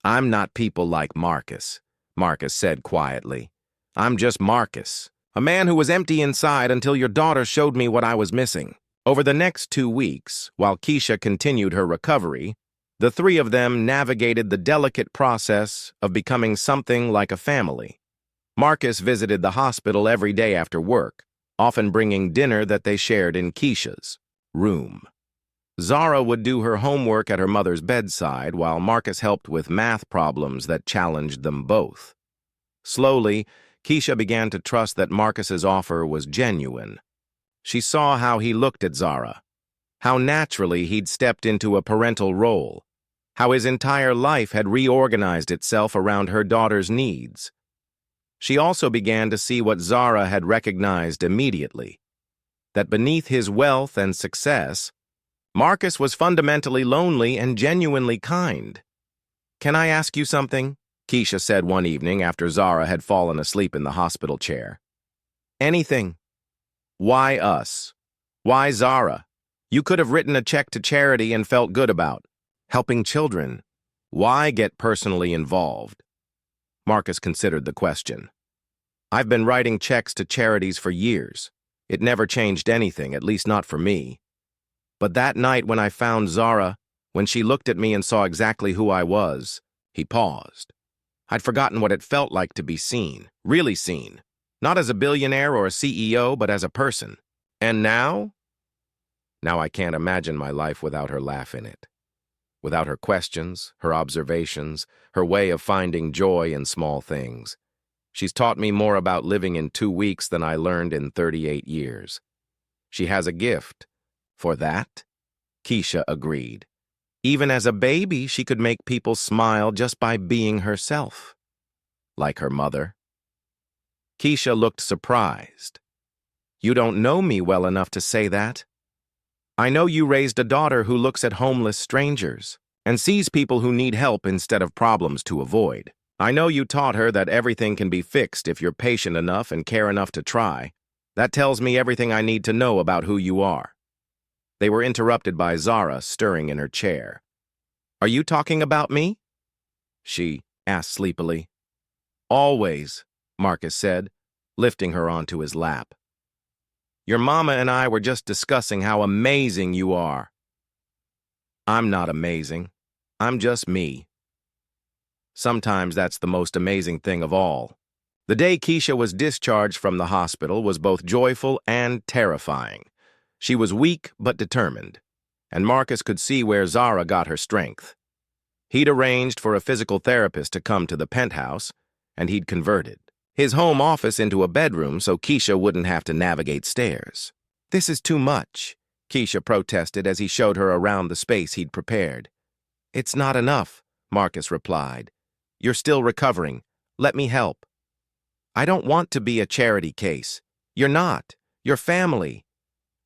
I'm not people like Marcus, Marcus said quietly. I'm just Marcus, a man who was empty inside until your daughter showed me what I was missing. Over the next 2 weeks, while Keisha continued her recovery, the three of them navigated the delicate process of becoming something like a family. Marcus visited the hospital every day after work, often bringing dinner that they shared in Keisha's room. Zara would do her homework at her mother's bedside while Marcus helped with math problems that challenged them both. Slowly, Keisha began to trust that Marcus's offer was genuine. She saw how he looked at Zara, how naturally he'd stepped into a parental role, how his entire life had reorganized itself around her daughter's needs. She also began to see what Zara had recognized immediately, that beneath his wealth and success, Marcus was fundamentally lonely and genuinely kind. Can I ask you something? Keisha said one evening after Zara had fallen asleep in the hospital chair. Anything. Why us? Why Zara? You could have written a check to charity and felt good about. Helping children. Why get personally involved? Marcus considered the question. I've been writing checks to charities for years. It never changed anything, at least not for me. But that night when I found Zara, when she looked at me and saw exactly who I was, he paused. I'd forgotten what it felt like to be seen, really seen. Not as a billionaire or a CEO, but as a person. And now? Now I can't imagine my life without her laugh in it. Without her questions, her observations, her way of finding joy in small things. She's taught me more about living in 2 weeks than I learned in 38 years. She has a gift. For that, Keisha agreed. Even as a baby, she could make people smile just by being herself. Like her mother. Keisha looked surprised. You don't know me well enough to say that. I know you raised a daughter who looks at homeless strangers and sees people who need help instead of problems to avoid. I know you taught her that everything can be fixed if you're patient enough and care enough to try. That tells me everything I need to know about who you are. They were interrupted by Zara stirring in her chair. Are you talking about me? She asked sleepily. Always, Marcus said, lifting her onto his lap. Your mama and I were just discussing how amazing you are. I'm not amazing. I'm just me. Sometimes that's the most amazing thing of all. The day Keisha was discharged from the hospital was both joyful and terrifying. She was weak but determined, and Marcus could see where Zara got her strength. He'd arranged for a physical therapist to come to the penthouse, and he'd converted his home office into a bedroom so Keisha wouldn't have to navigate stairs. This is too much, Keisha protested as he showed her around the space he'd prepared. It's not enough, Marcus replied. You're still recovering. Let me help. I don't want to be a charity case. You're not. You're family.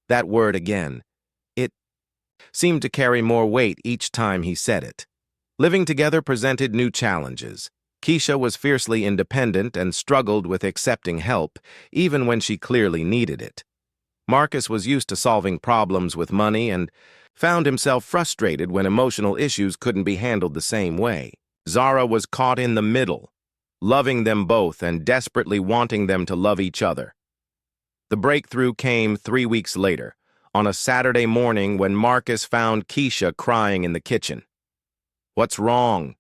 That word again. It seemed to carry more weight each time he said it. Living together presented new challenges. Keisha was fiercely independent and struggled with accepting help, even when she clearly needed it. Marcus was used to solving problems with money and found himself frustrated when emotional issues couldn't be handled the same way. Zara was caught in the middle, loving them both and desperately wanting them to love each other. The breakthrough came 3 weeks later, on a Saturday morning when Marcus found Keisha crying in the kitchen. "What's wrong?"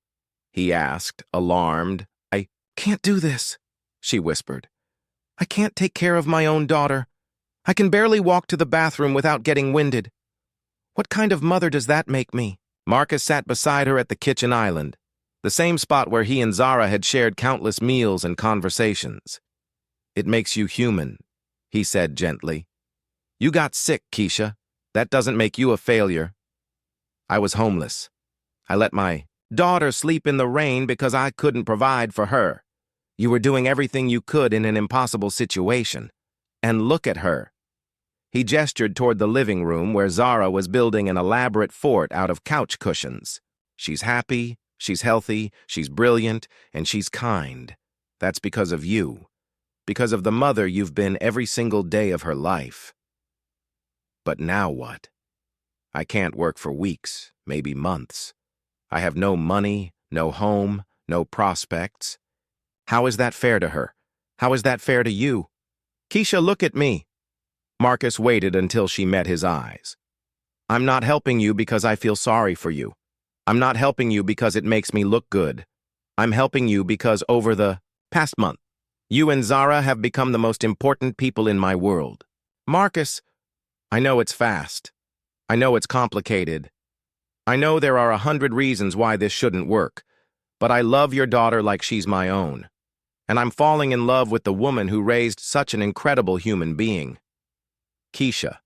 he asked, alarmed. "I can't do this," she whispered. "I can't take care of my own daughter. I can barely walk to the bathroom without getting winded. What kind of mother does that make me?" Marcus sat beside her at the kitchen island, the same spot where he and Zara had shared countless meals and conversations. "It makes you human," he said gently. "You got sick, Keisha. That doesn't make you a failure. I was homeless. I let my daughter sleep in the rain because I couldn't provide for her. You were doing everything you could in an impossible situation. And look at her." He gestured toward the living room where Zara was building an elaborate fort out of couch cushions. "She's happy, she's healthy, she's brilliant, and she's kind. That's because of you. Because of the mother you've been every single day of her life." "But now what? I can't work for weeks, maybe months. I have no money, no home, no prospects. How is that fair to her? How is that fair to you? Keisha, look at me." Marcus waited until she met his eyes. "I'm not helping you because I feel sorry for you. I'm not helping you because it makes me look good. I'm helping you because over the past month, you and Zara have become the most important people in my world." "Marcus, I know it's fast. I know it's complicated. I know there are 100 reasons why this shouldn't work, but I love your daughter like she's my own. And I'm falling in love with the woman who raised such an incredible human being." Keisha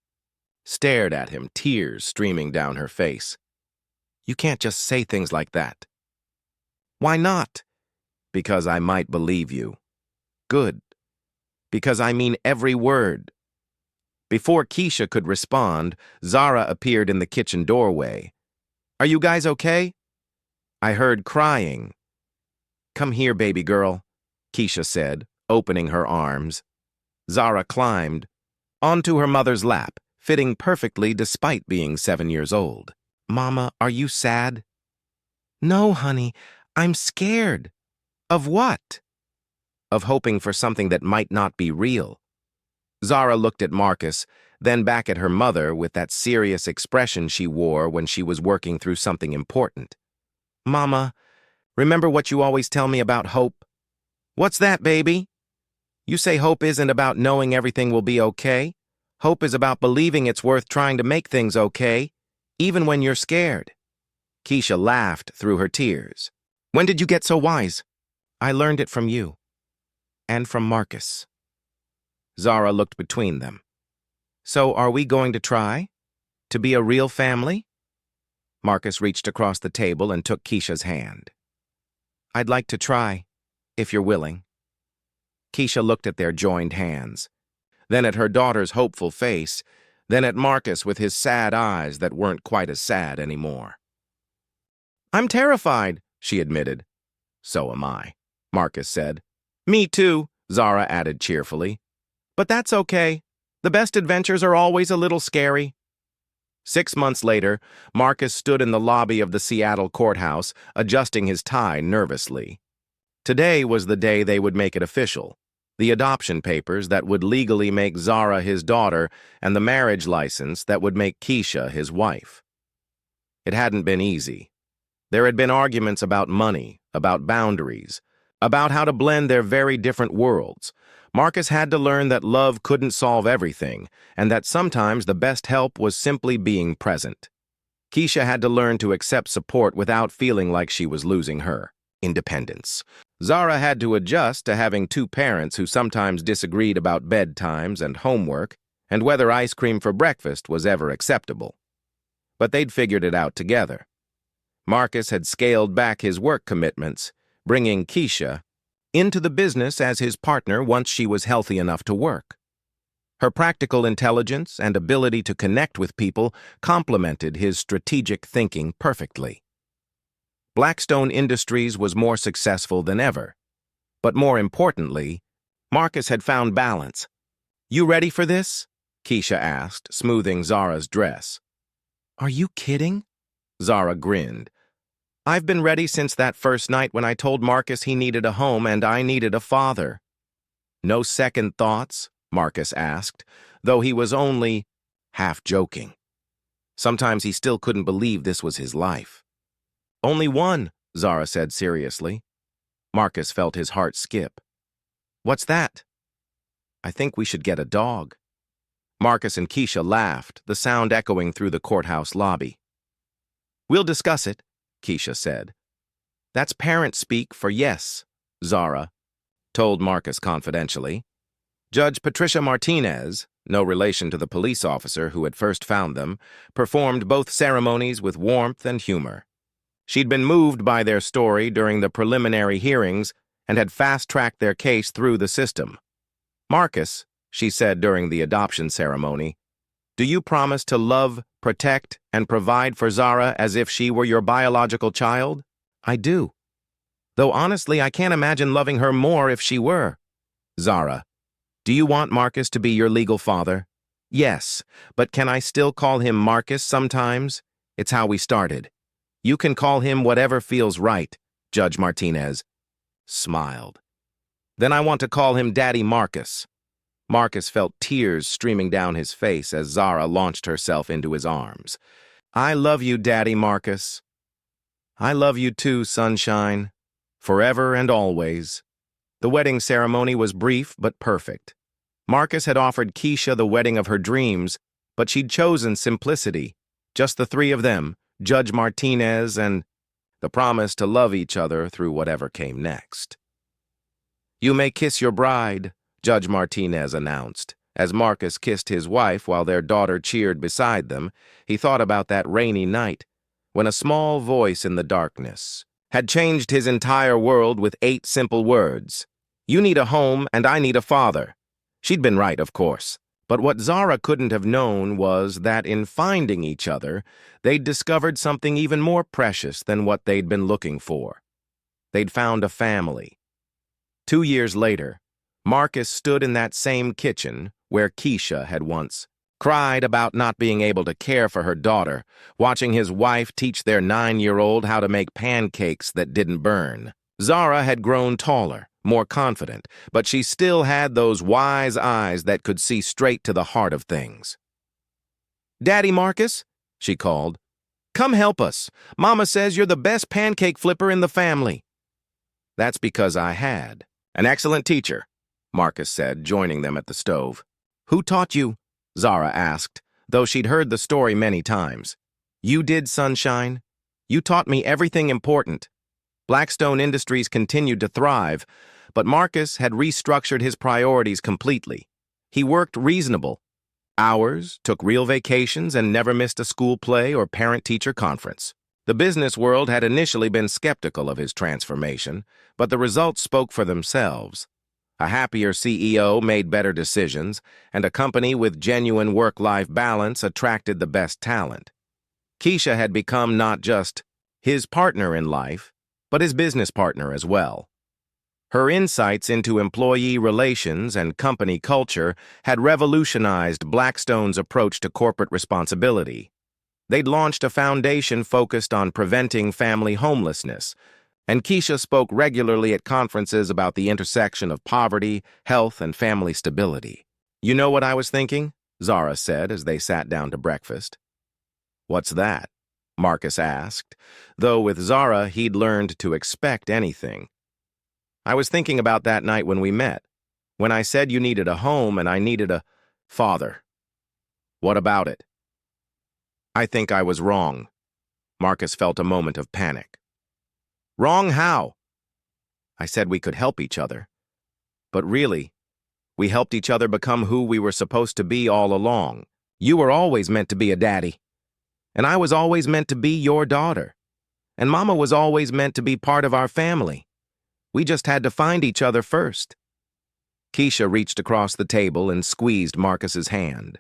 stared at him, tears streaming down her face. "You can't just say things like that." "Why not?" "Because I might believe you." "Good. Because I mean every word." Before Keisha could respond, Zara appeared in the kitchen doorway. "Are you guys okay?" "I heard crying." "Come here, baby girl," Keisha said, opening her arms. Zara climbed onto her mother's lap, fitting perfectly despite being 7 years old. "Mama, are you sad?" "No, honey, I'm scared." "Of what?" "Of hoping for something that might not be real." Zara looked at Marcus, then back at her mother with that serious expression she wore when she was working through something important. "Mama, remember what you always tell me about hope?" "What's that, baby?" "You say hope isn't about knowing everything will be okay. Hope is about believing it's worth trying to make things okay, even when you're scared." Keisha laughed through her tears. "When did you get so wise?" "I learned it from you. And from Marcus." Zara looked between them. "So are we going to try? To be a real family?" Marcus reached across the table and took Keisha's hand. "I'd like to try, if you're willing." Keisha looked at their joined hands, then at her daughter's hopeful face, then at Marcus with his sad eyes that weren't quite as sad anymore. "I'm terrified," she admitted. "So am I," Marcus said. "Me too," Zara added cheerfully. "But that's okay. The best adventures are always a little scary." 6 months later, Marcus stood in the lobby of the Seattle courthouse, adjusting his tie nervously. Today was the day they would make it official. The adoption papers that would legally make Zara his daughter and the marriage license that would make Keisha his wife. It hadn't been easy. There had been arguments about money, about boundaries, about how to blend their very different worlds. Marcus had to learn that love couldn't solve everything, and that sometimes the best help was simply being present. Keisha had to learn to accept support without feeling like she was losing her independence. Zara had to adjust to having 2 parents who sometimes disagreed about bedtimes and homework and whether ice cream for breakfast was ever acceptable. But they'd figured it out together. Marcus had scaled back his work commitments, bringing Keisha into the business as his partner once she was healthy enough to work. Her practical intelligence and ability to connect with people complemented his strategic thinking perfectly. Blackstone Industries was more successful than ever. But more importantly, Marcus had found balance. "You ready for this?" Keisha asked, smoothing Zara's dress. "Are you kidding?" Zara grinned. "I've been ready since that first night when I told Marcus he needed a home and I needed a father." "No second thoughts?" Marcus asked, though he was only half joking. Sometimes he still couldn't believe this was his life. "Only one," Zara said seriously. Marcus felt his heart skip. "What's that?" "I think we should get a dog." Marcus and Keisha laughed, the sound echoing through the courthouse lobby. "We'll discuss it," Keisha said. "That's parent speak for yes," Zara told Marcus confidentially. Judge Patricia Martinez, no relation to the police officer who had first found them, performed both ceremonies with warmth and humor. She'd been moved by their story during the preliminary hearings and had fast-tracked their case through the system. "Marcus," she said during the adoption ceremony, "do you promise to love, protect, and provide for Zara as if she were your biological child?" "I do. Though honestly, I can't imagine loving her more if she were." "Zara, do you want Marcus to be your legal father?" "Yes, but can I still call him Marcus sometimes? It's how we started." "You can call him whatever feels right," Judge Martinez smiled. "Then I want to call him Daddy Marcus." Marcus felt tears streaming down his face as Zara launched herself into his arms. "I love you, Daddy Marcus." "I love you too, sunshine. Forever and always." The wedding ceremony was brief but perfect. Marcus had offered Keisha the wedding of her dreams, but she'd chosen simplicity. Just the three of them, Judge Martinez, and the promise to love each other through whatever came next. "You may kiss your bride," Judge Martinez announced. As Marcus kissed his wife while their daughter cheered beside them, he thought about that rainy night when a small voice in the darkness had changed his entire world with 8 simple words. "You need a home and I need a father." She'd been right, of course. But what Zara couldn't have known was that in finding each other, they'd discovered something even more precious than what they'd been looking for. They'd found a family. 2 years later, Marcus stood in that same kitchen where Keisha had once cried about not being able to care for her daughter, watching his wife teach their 9-year-old how to make pancakes that didn't burn. Zara had grown taller, more confident, but she still had those wise eyes that could see straight to the heart of things. "Daddy Marcus," she called, "come help us. Mama says you're the best pancake flipper in the family." "That's because I had an excellent teacher," Marcus said, joining them at the stove. "Who taught you?" Zara asked, though she'd heard the story many times. "You did, sunshine. You taught me everything important." Blackstone Industries continued to thrive, but Marcus had restructured his priorities completely. He worked reasonable hours, took real vacations, and never missed a school play or parent-teacher conference. The business world had initially been skeptical of his transformation, but the results spoke for themselves. A happier CEO made better decisions, and a company with genuine work-life balance attracted the best talent. Keisha had become not just his partner in life, but his business partner as well. Her insights into employee relations and company culture had revolutionized Blackstone's approach to corporate responsibility. They'd launched a foundation focused on preventing family homelessness, and Keisha spoke regularly at conferences about the intersection of poverty, health, and family stability. "You know what I was thinking?" Zara said as they sat down to breakfast. "What's that?" Marcus asked, though with Zara he'd learned to expect anything. "I was thinking about that night when we met, when I said you needed a home and I needed a father." "What about it?" "I think I was wrong." Marcus felt a moment of panic. "Wrong how?" "I said we could help each other. But really, we helped each other become who we were supposed to be all along. You were always meant to be a daddy, and I was always meant to be your daughter. and Mama was always meant to be part of our family. We just had to find each other first. Keisha reached across the table and squeezed Marcus's hand.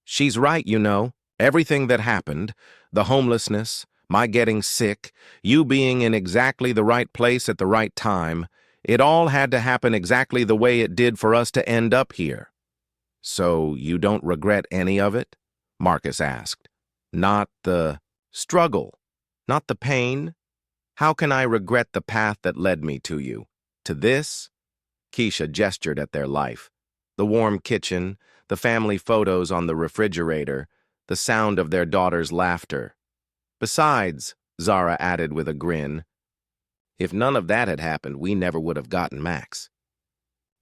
She's right, you know. Everything that happened, the homelessness, my getting sick, you being in exactly the right place at the right time, it all had to happen exactly the way it did for us to end up here. So you don't regret any of it? Marcus asked. Not the struggle, not the pain? How can I regret the path that led me to you? To this? Keisha gestured at their life. The warm kitchen, the family photos on the refrigerator, the sound of their daughter's laughter. Besides, Zara added with a grin, if none of that had happened, we never would have gotten Max.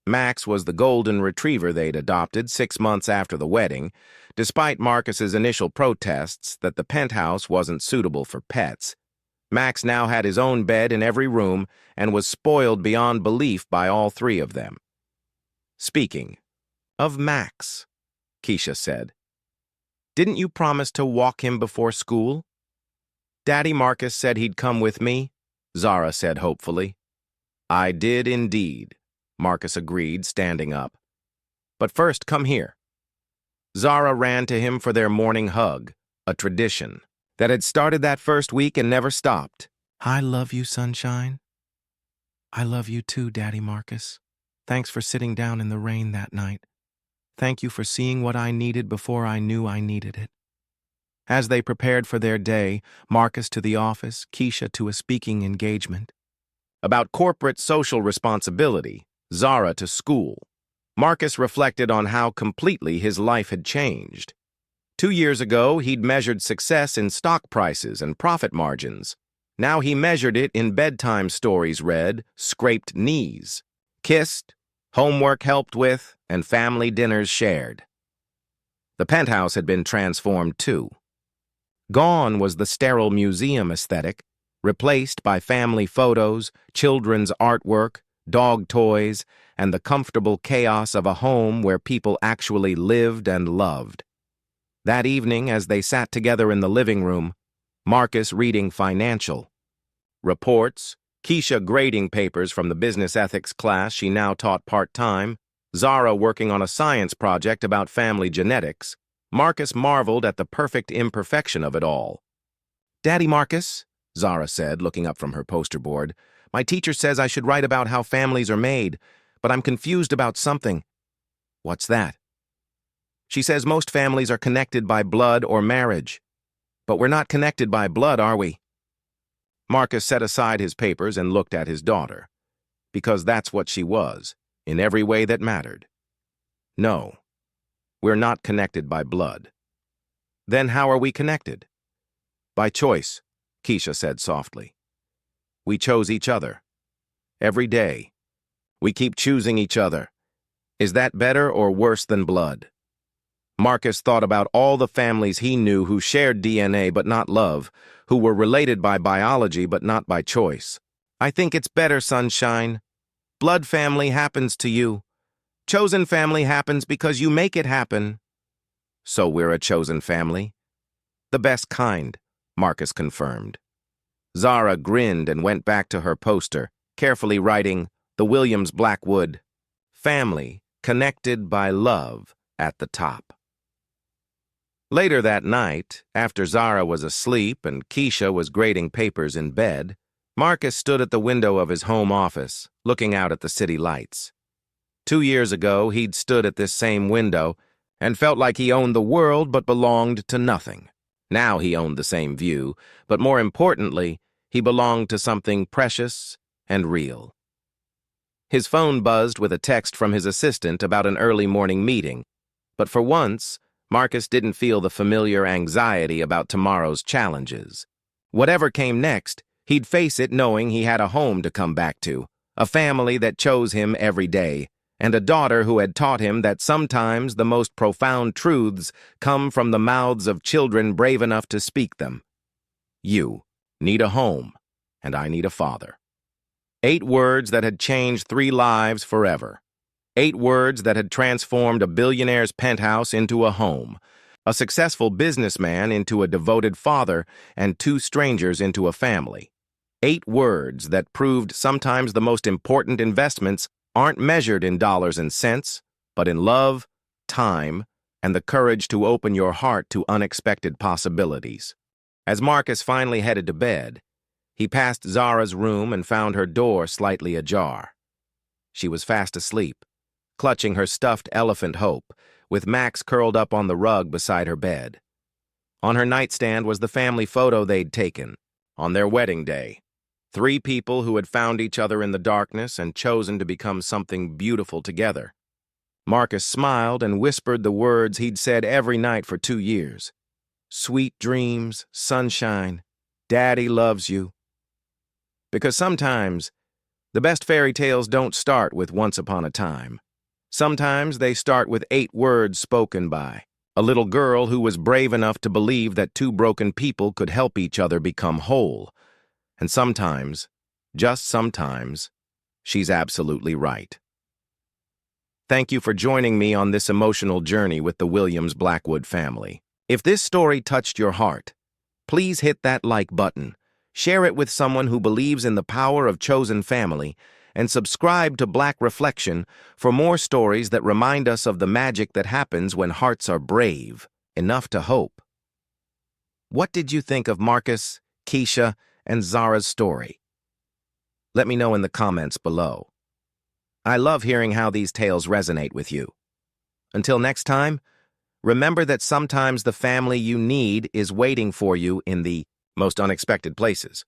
Max was the golden retriever they'd adopted 6 months after the wedding, despite Marcus's initial protests that the penthouse wasn't suitable for pets. Max now had his own bed in every room and was spoiled beyond belief by all three of them. Speaking of Max, Keisha said, didn't you promise to walk him before school? Daddy Marcus said he'd come with me, Zara said hopefully. I did indeed, Marcus agreed, standing up. But first, come here. Zara ran to him for their morning hug, a tradition that had started that first week and never stopped. I love you, sunshine. I love you too, Daddy Marcus. Thanks for sitting down in the rain that night. Thank you for seeing what I needed before I knew I needed it. As they prepared for their day, Marcus to the office, Keisha to a speaking engagement. About corporate social responsibility, Zara to school. Marcus reflected on how completely his life had changed. 2 years ago, he'd measured success in stock prices and profit margins. Now he measured it in bedtime stories read, scraped knees, kissed, homework helped with, and family dinners shared. The penthouse had been transformed too. Gone was the sterile museum aesthetic, replaced by family photos, children's artwork, dog toys, and the comfortable chaos of a home where people actually lived and loved. That evening, as they sat together in the living room, Marcus reading financial reports, Keisha grading papers from the business ethics class she now taught part-time, Zara working on a science project about family genetics, Marcus marveled at the perfect imperfection of it all. Daddy Marcus, Zara said, looking up from her poster board, my teacher says I should write about how families are made, but I'm confused about something. What's that? She says most families are connected by blood or marriage. But we're not connected by blood, are we? Marcus set aside his papers and looked at his daughter. Because that's what she was, in every way that mattered. No, we're not connected by blood. Then how are we connected? By choice, Keisha said softly. We chose each other. Every day. We keep choosing each other. Is that better or worse than blood? Marcus thought about all the families he knew who shared DNA but not love, who were related by biology but not by choice. I think it's better, sunshine. Blood family happens to you. Chosen family happens because you make it happen. So we're a chosen family? The best kind, Marcus confirmed. Zara grinned and went back to her poster, carefully writing, the Williams Blackwood, family connected by love at the top. Later that night, after Zara was asleep and Keisha was grading papers in bed, Marcus stood at the window of his home office, looking out at the city lights. 2 years ago, he'd stood at this same window and felt like he owned the world but belonged to nothing. Now he owned the same view, but more importantly, he belonged to something precious and real. His phone buzzed with a text from his assistant about an early morning meeting, but for once, Marcus didn't feel the familiar anxiety about tomorrow's challenges. Whatever came next, he'd face it knowing he had a home to come back to, a family that chose him every day, and a daughter who had taught him that sometimes the most profound truths come from the mouths of children brave enough to speak them. You need a home, and I need a father. 8 words that had changed 3 lives forever. 8 words that had transformed a billionaire's penthouse into a home. a successful businessman into a devoted father, and two strangers into a family. 8 words that proved sometimes the most important investments aren't measured in dollars and cents, but in love, time, and the courage to open your heart to unexpected possibilities. As Marcus finally headed to bed, he passed Zara's room and found her door slightly ajar. She was fast asleep, clutching her stuffed elephant Hope, with Max curled up on the rug beside her bed. On her nightstand was the family photo they'd taken on their wedding day. 3 people who had found each other in the darkness and chosen to become something beautiful together. Marcus smiled and whispered the words he'd said every night for 2 years. Sweet dreams, sunshine, Daddy loves you. Because sometimes, the best fairy tales don't start with once upon a time. Sometimes they start with 8 words spoken by a little girl who was brave enough to believe that 2 broken people could help each other become whole. And sometimes, just sometimes, she's absolutely right. Thank you for joining me on this emotional journey with the Williams Blackwood family. If this story touched your heart, please hit that like button, share it with someone who believes in the power of chosen family, and subscribe to Black Reflection for more stories that remind us of the magic that happens when hearts are brave enough to hope. What did you think of Marcus, Keisha, and Zara's story? Let me know in the comments below. I love hearing how these tales resonate with you. Until next time, remember that sometimes the family you need is waiting for you in the most unexpected places.